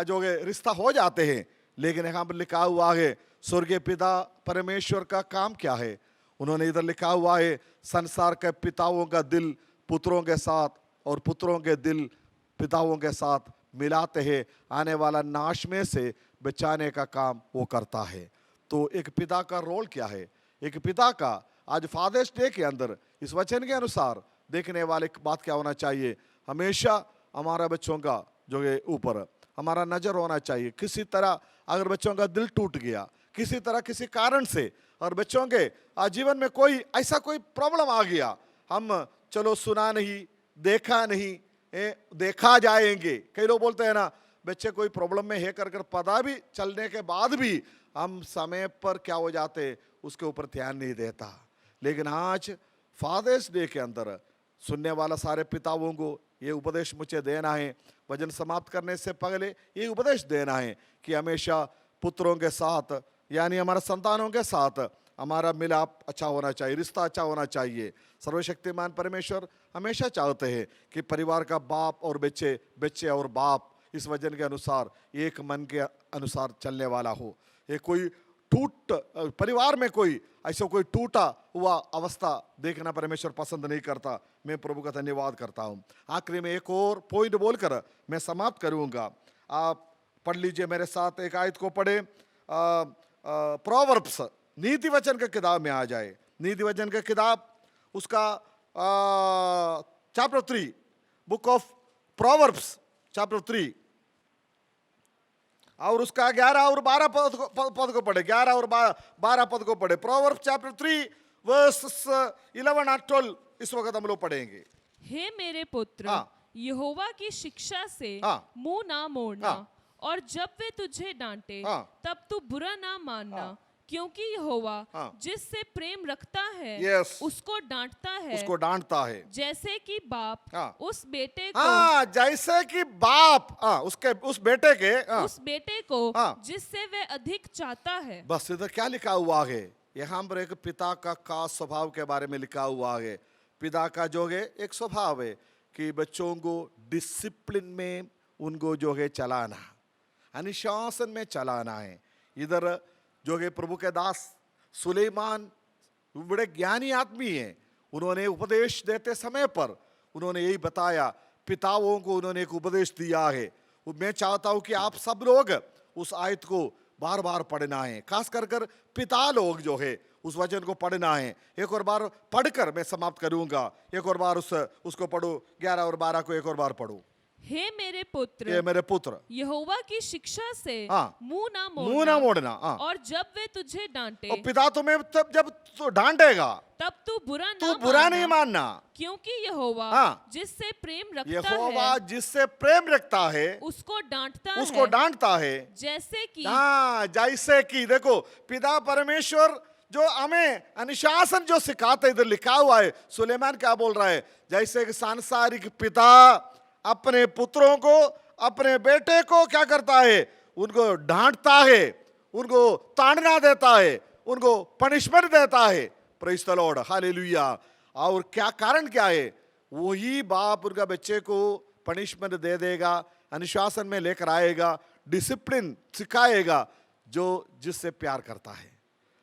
जो है रिश्ता हो जाते हैं, लेकिन यहाँ पर लिखा हुआ है स्वर्गीय पिता परमेश्वर का काम क्या है। उन्होंने इधर लिखा हुआ है संसार के पिताओं का दिल पुत्रों के साथ और पुत्रों के दिल पिताओं के साथ मिलाते हैं, आने वाला नाश में से बचाने का काम वो करता है। तो एक पिता का रोल क्या है? एक पिता का आज फादर्स डे के अंदर इस वचन के अनुसार देखने वाले बात क्या होना चाहिए? हमेशा हमारा बच्चों का जो है ऊपर हमारा नजर होना चाहिए। किसी तरह अगर बच्चों का दिल टूट गया किसी तरह किसी कारण से, और बच्चों के जीवन में कोई ऐसा कोई प्रॉब्लम आ गया, हम चलो सुना नहीं देखा नहीं देखा जाएंगे। कई लोग बोलते हैं ना बच्चे कोई प्रॉब्लम में है कर कर पता भी चलने के बाद भी हम समय पर क्या हो जाते उसके ऊपर ध्यान नहीं देता। लेकिन आज फादर्स डे के अंदर सुनने वाला सारे पिताओं को ये उपदेश मुझे देना है, वचन समाप्त करने से पहले ये उपदेश देना है कि हमेशा पुत्रों के साथ यानी हमारे संतानों के साथ हमारा मिलाप अच्छा होना चाहिए, रिश्ता अच्छा होना चाहिए। सर्वशक्तिमान परमेश्वर हमेशा चाहते हैं कि परिवार का बाप और बच्चे, बच्चे और बाप इस वचन के अनुसार एक मन के अनुसार चलने वाला हो। ये कोई परिवार में कोई ऐसा कोई टूटा हुआ अवस्था देखना परमेश्वर पसंद नहीं करता। मैं प्रभु का धन्यवाद करता हूँ। आखिरी में एक और पॉइंट बोलकर मैं समाप्त करूँगा। आप पढ़ लीजिए मेरे साथ, एक आयत को पढ़े, प्रोवर्ब्स नीति वचन के किताब में आ जाए। नीति वचन के किताब उसका chapter 3 book of proverbs chapter 3 और उसका 11 और 12 पद को पढ़े। 11 और 12 पद को पढ़े। प्रोवर्ब्स चैप्टर 3 वर्सेस 11 और 12 इस वक्त हम लोग पढ़ेंगे। हे मेरे पुत्र, हाँ। यहोवा की शिक्षा से हाँ। मुंह ना मोड़ना, हाँ। और जब वे तुझे डांटे हाँ। तब तू बुरा ना मानना, हाँ। क्योंकि यहोवा हाँ। जिससे प्रेम रखता है Yes। उसको डांटता है, उसको डांटता है। जैसे कि बाप हाँ। उस बेटे को हाँ, जैसे कि बाप उसके उस बेटे के उस बेटे को हाँ। जिससे वह अधिक चाहता है। बस इधर क्या लिखा हुआ है? यहाँ पर एक पिता का खास स्वभाव के बारे में लिखा हुआ है। पिता का जो है एक स्वभाव है कि बच्चों को डिसिप्लिन में उनको जो है चलाना, अनुशासन में चलाना है। इधर जो है प्रभु के दास सुलेमान बड़े ज्ञानी आदमी हैं। उन्होंने उपदेश देते समय पर उन्होंने यही बताया, पिताओं को उन्होंने एक उपदेश दिया है। मैं चाहता हूं कि आप सब लोग उस आयत को बार बार पढ़ना है, खास कर कर पिता लोग जो है उस वचन को पढ़ना है। एक और बार पढ़कर मैं समाप्त करूंगा। एक और बार उसको पढ़ो। 11 और 12 को एक और बार पढ़ो। हे मेरे पुत्र, ये मेरे पुत्र, यहोवा की शिक्षा से हाँ। मुंह ना मोड़ना। हाँ। और जब वे तुझे डांटे और पिता तुम्हें तब जब तो डांटेगा तब तू तू बुरा नहीं मानना, क्योंकि यहोवा हाँ। जिससे प्रेम रखता यहोवा है जिससे प्रेम रखता है उसको उसको डांटता है। जैसे कि हाँ, जैसे कि देखो पिता परमेश्वर जो हमें अनुशासन जो सिखाते, इधर लिखा हुआ है। सुलेमान क्या बोल रहा है? जैसे कि सांसारिक पिता अपने पुत्रों को, अपने बेटे को क्या करता है? उनको डांटता है, उनको ताड़ना देता है, उनको पनिशमेंट देता है। Praise the Lord, hallelujah. और क्या कारण क्या है? वही बाप उनका बच्चे को पनिशमेंट दे देगा, अनुशासन में लेकर आएगा, डिसिप्लिन सिखाएगा, जो जिससे प्यार करता है।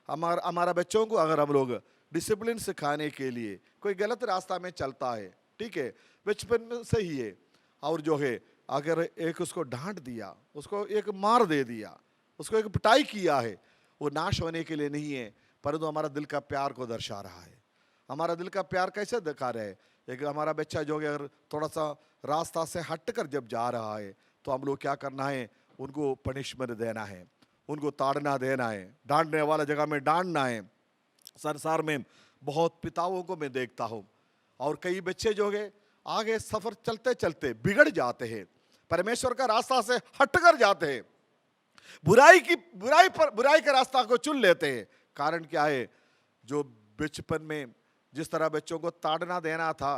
हमारा बच्चों को अगर हम लोग डिसिप्लिन सिखाने के लिए कोई गलत रास्ता में चलता है, ठीक है, बचपन में से ही है, और जो है अगर एक उसको डांट दिया, उसको एक मार दे दिया, उसको एक पिटाई किया है, वो नाश होने के लिए नहीं है, परंतु हमारा दिल का प्यार को दर्शा रहा है। हमारा दिल का प्यार कैसे दिखा रहा है? एक हमारा बच्चा जो है अगर थोड़ा सा रास्ता से हट कर जब जा रहा है, तो हम लोग क्या करना है? उनको पनिशमेंट देना है, उनको ताड़ना देना है, डांटने वाला जगह में डांटना है। संसार में बहुत पिताओं को मैं देखता हूँ, और कई बच्चे जो है आगे सफर चलते चलते बिगड़ जाते हैं, परमेश्वर का रास्ता से हटकर जाते हैं, बुराई का रास्ता को चुन लेते हैं। कारण क्या है? जो बचपन में जिस तरह बच्चों को ताड़ना देना था,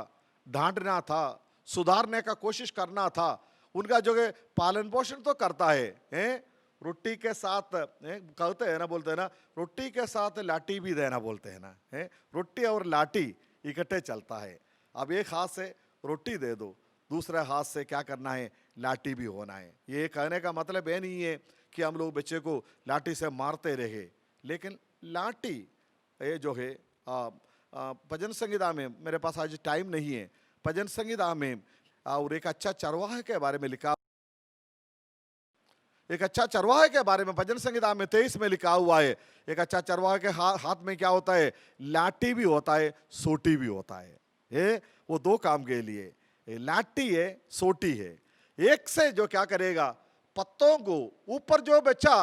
डांटना था, सुधारने का कोशिश करना था, उनका जो है पालन पोषण तो करता है, रोटी के साथ कहते हैं ना, बोलते हैं ना, रोटी के साथ लाठी भी देना बोलते हैं ना, रोटी और लाठी इकट्ठे चलता है। अब एक हाथ से रोटी दे दो, दूसरे हाथ से क्या करना है, लाठी भी होना है। ये कहने का मतलब ये नहीं है कि हम लोग बच्चे को लाठी से मारते रहे, लेकिन लाठी ये जो है भजन संहिता में, मेरे पास आज टाइम नहीं है, भजन संहिता में और एक अच्छा चरवाहा के बारे में लिखा, एक अच्छा चरवाहे के बारे में भजन संहिता में 23 में लिखा हुआ है। एक अच्छा चरवाहे के हाथ में क्या होता है, लाठी भी होता है, सोटी भी होता है। ये वो दो काम के लिए, लाठी है, सोटी है। एक से जो क्या करेगा, पत्तों को ऊपर जो बच्चा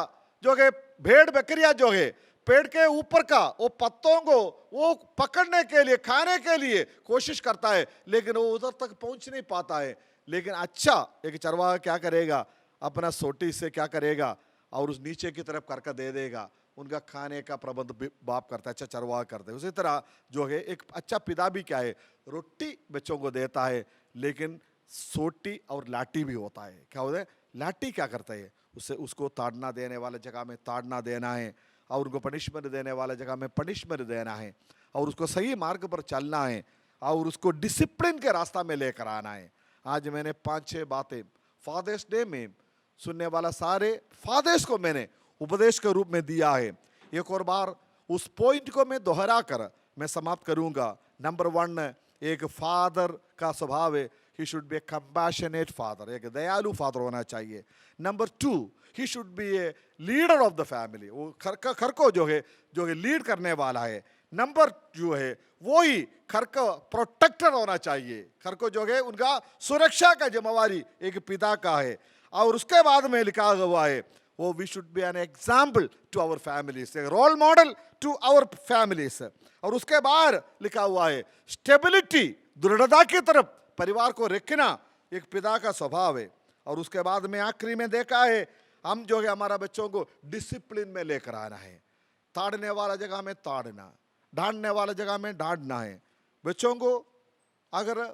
जो है भेड़ बकरियां जो है पेड़ के ऊपर का वो पत्तों को वो पकड़ने के लिए, खाने के लिए कोशिश करता है, लेकिन वो उधर तक पहुंच नहीं पाता है। लेकिन अच्छा एक चरवाहा क्या करेगा, अपना सोटी से क्या करेगा और उस नीचे की तरफ करके दे देगा, उनका खाने का प्रबंध बाप करता है, अच्छा चरवाहा करते हैं। उसी तरह जो है एक अच्छा पिता भी क्या है, रोटी बच्चों को देता है, लेकिन सोटी और लाठी भी होता है। क्या होता है, लाठी क्या करता है, उसे उसको ताड़ना देने वाले जगह में ताड़ना देना है, और उनको पनिशमेंट देने वाले जगह में पनिशमेंट देना है, और उसको सही मार्ग पर चलना है, और उसको डिसिप्लिन के रास्ता में लेकर आना है। आज मैंने 5-6 बातें फादर्स डे में सुनने वाला सारे फादर्स को मैंने उपदेश के रूप में दिया है। एक और बार उस पॉइंट को मैं दोहरा कर मैं समाप्त करूंगा। नंबर 1, एक फादर का स्वभाव है, he should be A compassionate father, एक दयालु फादर होना चाहिए। Number 2, he should be a leader of the family, वो घर को जो है लीड करने वाला है। नंबर जो है वो ही घर का प्रोटेक्टर होना चाहिए, घर को जो है उनका सुरक्षा का जिम्मेवारी एक पिता का है। और उसके बाद में लिखा हुआ है वो we should be an example to our families, role model to our families. और उसके बाद लिखा हुआ है स्टेबिलिटी, दृढ़ता की तरफ परिवार को रखना एक पिता का स्वभाव है। और उसके बाद में आखिरी में देखा है हम जो है हमारा बच्चों को डिसिप्लिन में लेकर आना है, ताड़ने वाला जगह में ताड़ना, डांटने वाला जगह में डांटना है। बच्चों को अगर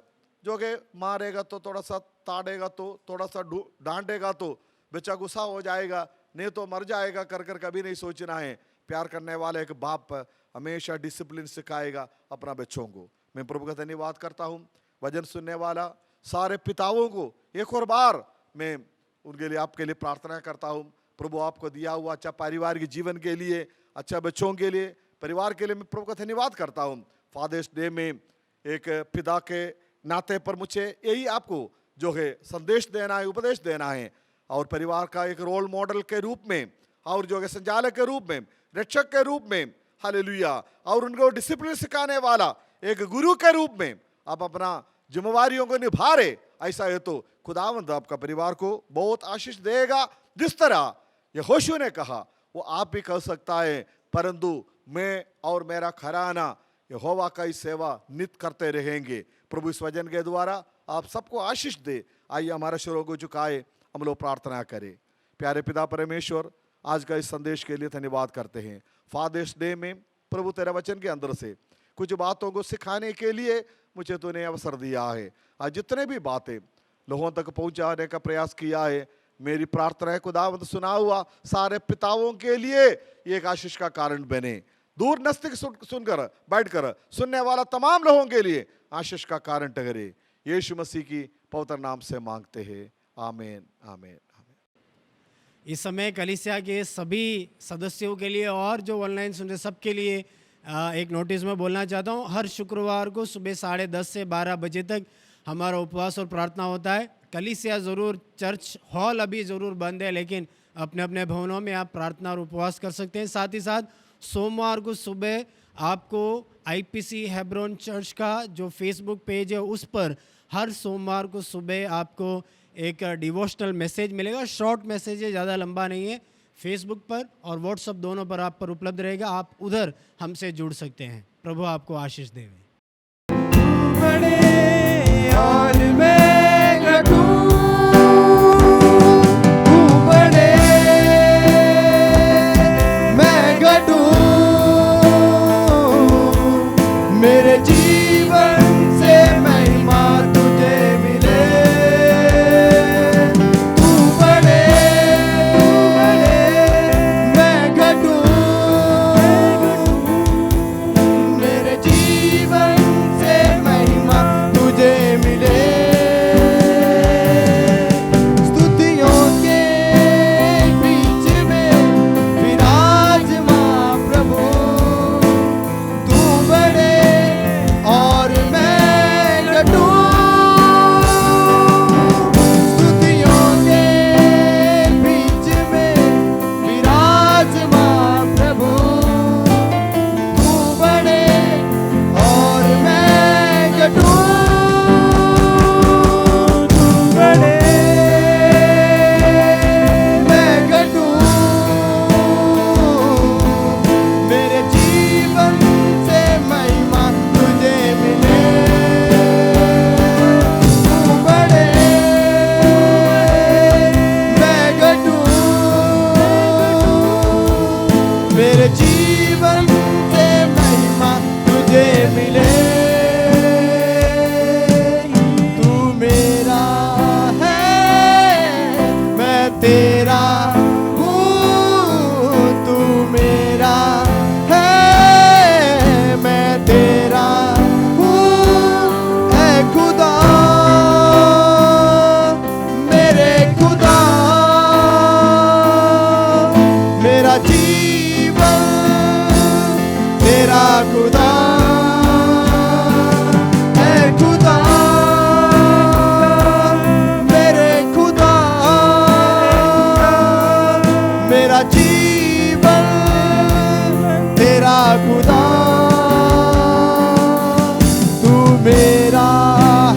जो है मारेगा तो थोड़ा सा, ताड़ेगा तो थोड़ा सा, डांटेगा तो बच्चा गुस्सा हो जाएगा, नहीं तो मर जाएगा कर कर कभी नहीं सोचना है। प्यार करने वाला एक बाप हमेशा डिसिप्लिन सिखाएगा अपना बच्चों को। मैं प्रभु का धन्यवाद करता हूँ। वचन सुनने वाला सारे पिताओं को एक और बार मैं उनके लिए आपके लिए प्रार्थना करता हूँ। प्रभु आपको दिया हुआ अच्छा पारिवारिक जीवन के लिए, अच्छा बच्चों के लिए, परिवार के लिए मैं प्रभु का धन्यवाद करता हूँ। फादर्स डे में एक पिता के नाते पर मुझे यही आपको जो है संदेश देना है, उपदेश देना है, और परिवार का एक रोल मॉडल के रूप में और जो है संचालक के रूप में, रक्षक के रूप में, हालेलुया, और उनको डिसिप्लिन सिखाने वाला एक गुरु के रूप में आप अपना जिम्मेवारियों को निभा रहे। ऐसा है तो खुदावंद आपका परिवार को बहुत आशीष देगा। जिस तरह यहोशू ने कहा वो आप भी कर सकता है, परंतु मैं और मेरा घराना यहोवा का ही सेवा नित करते रहेंगे। प्रभु इस वचन के द्वारा आप सबको आशीष दे। आइए हमारे स्वरों को झुकाए, हम लोग प्रार्थना करें। प्यारे पिता परमेश्वर, आज का इस संदेश के लिए धन्यवाद करते हैं। फादर्स डे में प्रभु तेरा वचन के अंदर से कुछ बातों को सिखाने के लिए मुझे तूने अवसर दिया है। आज जितने भी बातें लोगों तक पहुंचाने का प्रयास किया है, मेरी प्रार्थना है खुदावंद सुना हुआ सारे पिताओं के लिए एक आशीष का कारण बने। दूर नजदीक सुनकर बैठकर सुनने वाला तमाम लोगों के लिए आशीष का कारण ठहरे। यीशु मसीह की पवित्र नाम से मांगते हैं, आमीन आमीन आमीन। इस समय कलीसिया के सभी सदस्यों के लिए और जो ऑनलाइन सुन रहे सबके लिए एक नोटिस में बोलना चाहता हूँ। हर शुक्रवार को सुबह 10:30 से 12 बजे तक हमारा उपवास और प्रार्थना होता है। कलीसिया ज़रूर, चर्च हॉल अभी ज़रूर बंद है, लेकिन अपने अपने भवनों में आप प्रार्थना और उपवास कर सकते हैं। साथ ही साथ सोमवार को सुबह आपको आईपीसी हेब्रोन चर्च का जो फेसबुक पेज है उस पर हर सोमवार को सुबह आपको एक डिवोशनल मैसेज मिलेगा। शॉर्ट मैसेज है, ज़्यादा लंबा नहीं है। फेसबुक पर और व्हाट्सएप दोनों पर आप पर उपलब्ध रहेगा, आप उधर हमसे जुड़ सकते हैं। प्रभु आपको आशीष देवे। और मैं घटूं, तू बढ़े, मैं घटूं, मेरे जीवन से महिमा तुझे मिले। तू बढ़े, मैं घटूं, मेरे जीवन से महिमा जीवन तेरा खुदा है, खुदा मेरे खुदा, मेरा जीवन तेरा खुदा, तू मेरा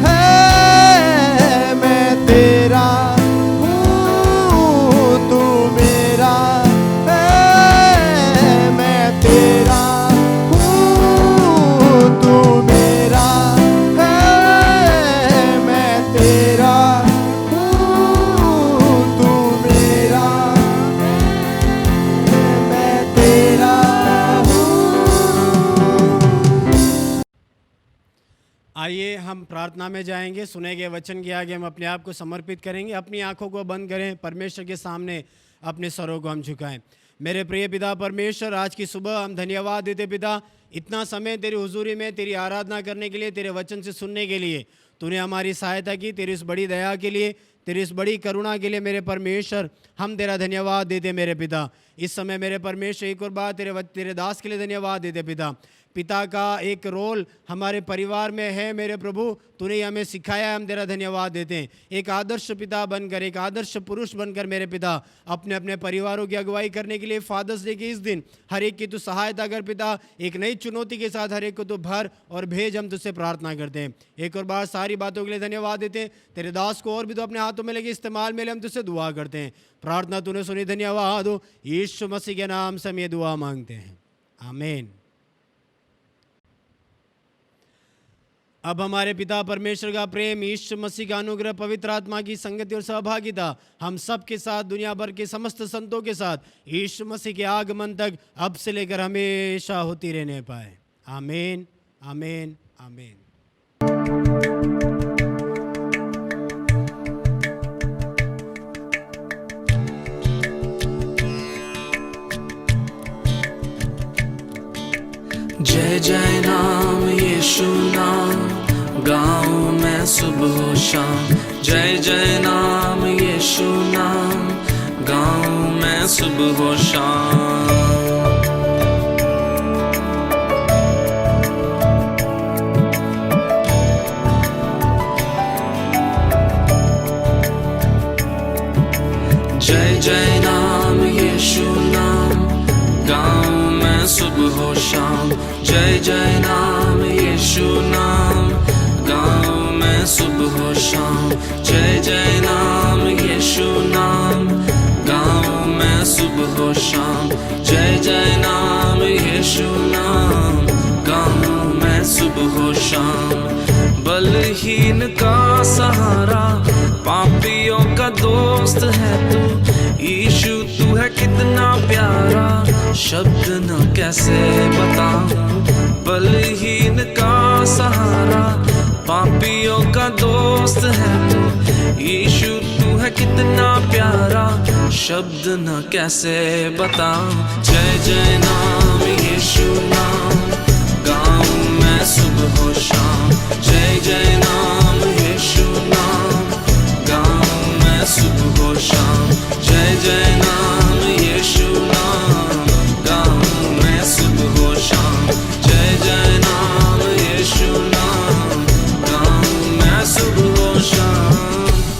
है मैं तेरा हूँ, तू मेरा है मैं तेरा हूँ, तू मेरा है मैं तेरा हूँ, तू मेरा है मैं तेरा हूँ। आइए हम प्रार्थना में जाएंगे। सुने गए वचन के आगे हम अपने आप को समर्पित करेंगे। अपनी आंखों को बंद करें, परमेश्वर के सामने अपने सरों को हम झुकाएं। मेरे प्रिय पिता परमेश्वर, आज की सुबह हम धन्यवाद देते पिता, इतना समय तेरी हुजूरी में तेरी आराधना करने के लिए, तेरे वचन से सुनने के लिए तूने हमारी सहायता की। तेरी इस बड़ी दया के लिए, तेरी इस बड़ी करुणा के लिए मेरे परमेश्वर हम तेरा धन्यवाद देते मेरे पिता। इस समय मेरे परमेश्वर एक और बात तेरे दास के लिए धन्यवाद देते पिता। पिता का एक रोल हमारे परिवार में है मेरे प्रभु, तूने हमें सिखाया है, हम तेरा धन्यवाद देते हैं। एक आदर्श पिता बनकर, एक आदर्श पुरुष बनकर मेरे पिता अपने अपने परिवारों की अगुवाई करने के लिए फादर्स डे के इस दिन हर एक की तू सहायता कर पिता। एक नई चुनौती के साथ हर एक को तू भर और भेज, हम तुझसे प्रार्थना करते हैं। एक और बार सारी बातों के लिए धन्यवाद देते हैं। तेरे दास को और भी तो अपने हाथों में लगे इस्तेमाल में ले, हम तुझसे दुआ करते हैं। प्रार्थना तूने सुनी, धन्यवाद हो। यीशु मसीह के नाम से हम ये दुआ मांगते हैं, आमीन। अब हमारे पिता परमेश्वर का प्रेम, यीशु मसीह का अनुग्रह, पवित्र आत्मा की संगति और सहभागिता हम सब के साथ, दुनिया भर के समस्त संतों के साथ यीशु मसीह के आगमन तक अब से लेकर हमेशा होती रहने पाए, आमीन, आमीन, आमीन। जय जय नाम यीशु नाम, गाऊं मैं सुबह शाम। जय जय नाम यीशु नाम, गाऊं मैं सुबह शाम। जय जय नाम यीशु नाम, गाऊं मैं सुबह शाम। जय जय नाम यीशु नाम, गाऊं मैं सुबह शाम। जय जय नाम यीशु नाम, गाऊं मैं सुबह शाम। जय जय नाम यीशु नाम, गाऊं मैं सुबह शाम। बलहीन का सहारा, पापियों का दोस्त है तू यीशु, तू है कितना प्यारा, शब्द न कैसे बताऊं। बलहीन का सहारा, पापियों का दोस्त है तू यीशु, तू है कितना प्यारा, शब्द न कैसे बताऊं। जय जय नाम यीशु नाम, गाऊं मैं सुबह शाम। जय जय नाम यीशु नाम, गाऊं मैं सुबह शाम। जय जय नाम यीशु नाम, गाऊं मैं सुबह शाम। जय जय नाम यीशु नाम, गाऊं मैं सुबह शाम।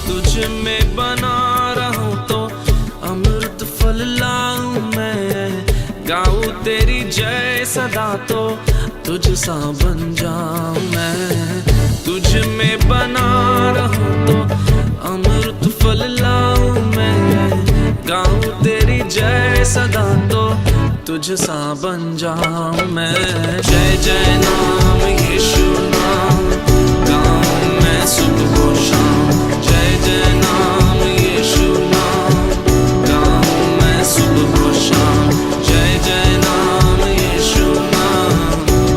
तुझ में बना रहूं तो अमृत फल लाऊं मैं, गाऊं तेरी जय सदा तो तुझ सा बन जाऊं मैं। तुझ में बना रहूं तो अमृत फल लाऊं मैं, गाऊं तेरी जय सदा तो तुझ सा बन जाऊं मैं। जय जय नाम यीशु नाम, गाऊं मैं सुबह शाम। जय जय नाम यीशु नाम, गाऊं मैं सुबह शाम। जय जय नाम यीशु नाम,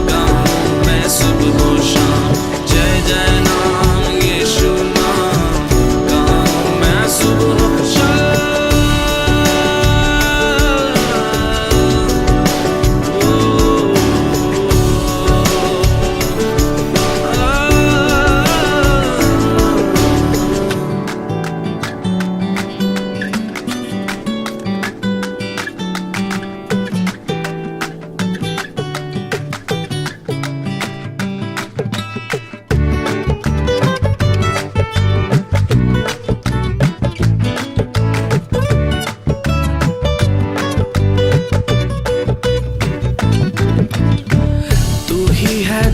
गाऊं मैं सुबह शाम। जय जय नाम यीशु नाम, गाऊं मैं सुबह शाम।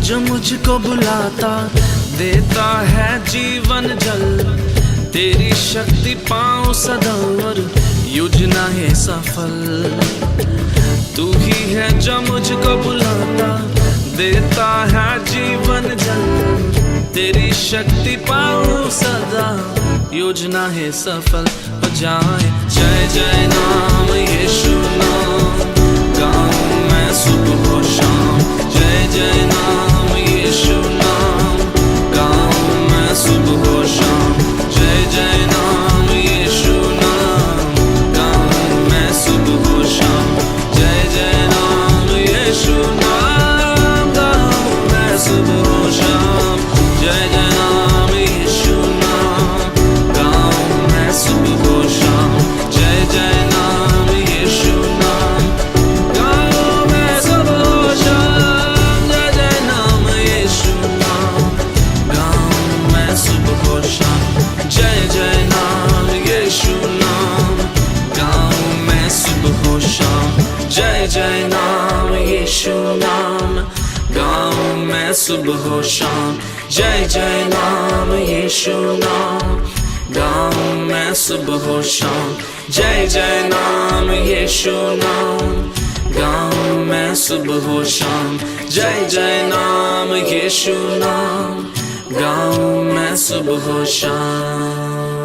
जो मुझको बुलाता, देता है जीवन जल। तेरी शक्ति पाऊं सदा और योजना है सफल। तू ही है जो मुझको बुलाता, देता है जीवन जल। तेरी शक्ति पाऊं सदा, योजना है सफल हो जाए। जय जय नाम यीशु नाम, गाऊं मैं सुबह और शाम। जय जय नाम यीशु नाम, गाऊं मैं सुबह और शाम। जय जय नाम यीशु नाम, गाऊं मैं सुबह और शाम। जय जय नाम यीशु नाम, गाऊं मैं सुबह और शाम। जय जय नाम यीशु नाम, गाऊं मैं सुबह और शाम। जय जय नाम यीशु नाम, गाऊं मैं सुबह और शाम। जय जय नाम यीशु नाम, गाऊं मैं सुबह और शाम। जय जय नाम यीशु नाम, गाऊं मैं सुबह और शाम। जय जय नाम यीशु नाम, गाऊं मैं सुबह और शाम। जय जय नाम यीशु नाम, गाऊं मैं सुबह और शाम। जय जय नाम यीशु नाम, गाऊं मैं सुबह और शाम। जय जय नाम यीशु नाम, गाऊं मैं सुबह और शाम।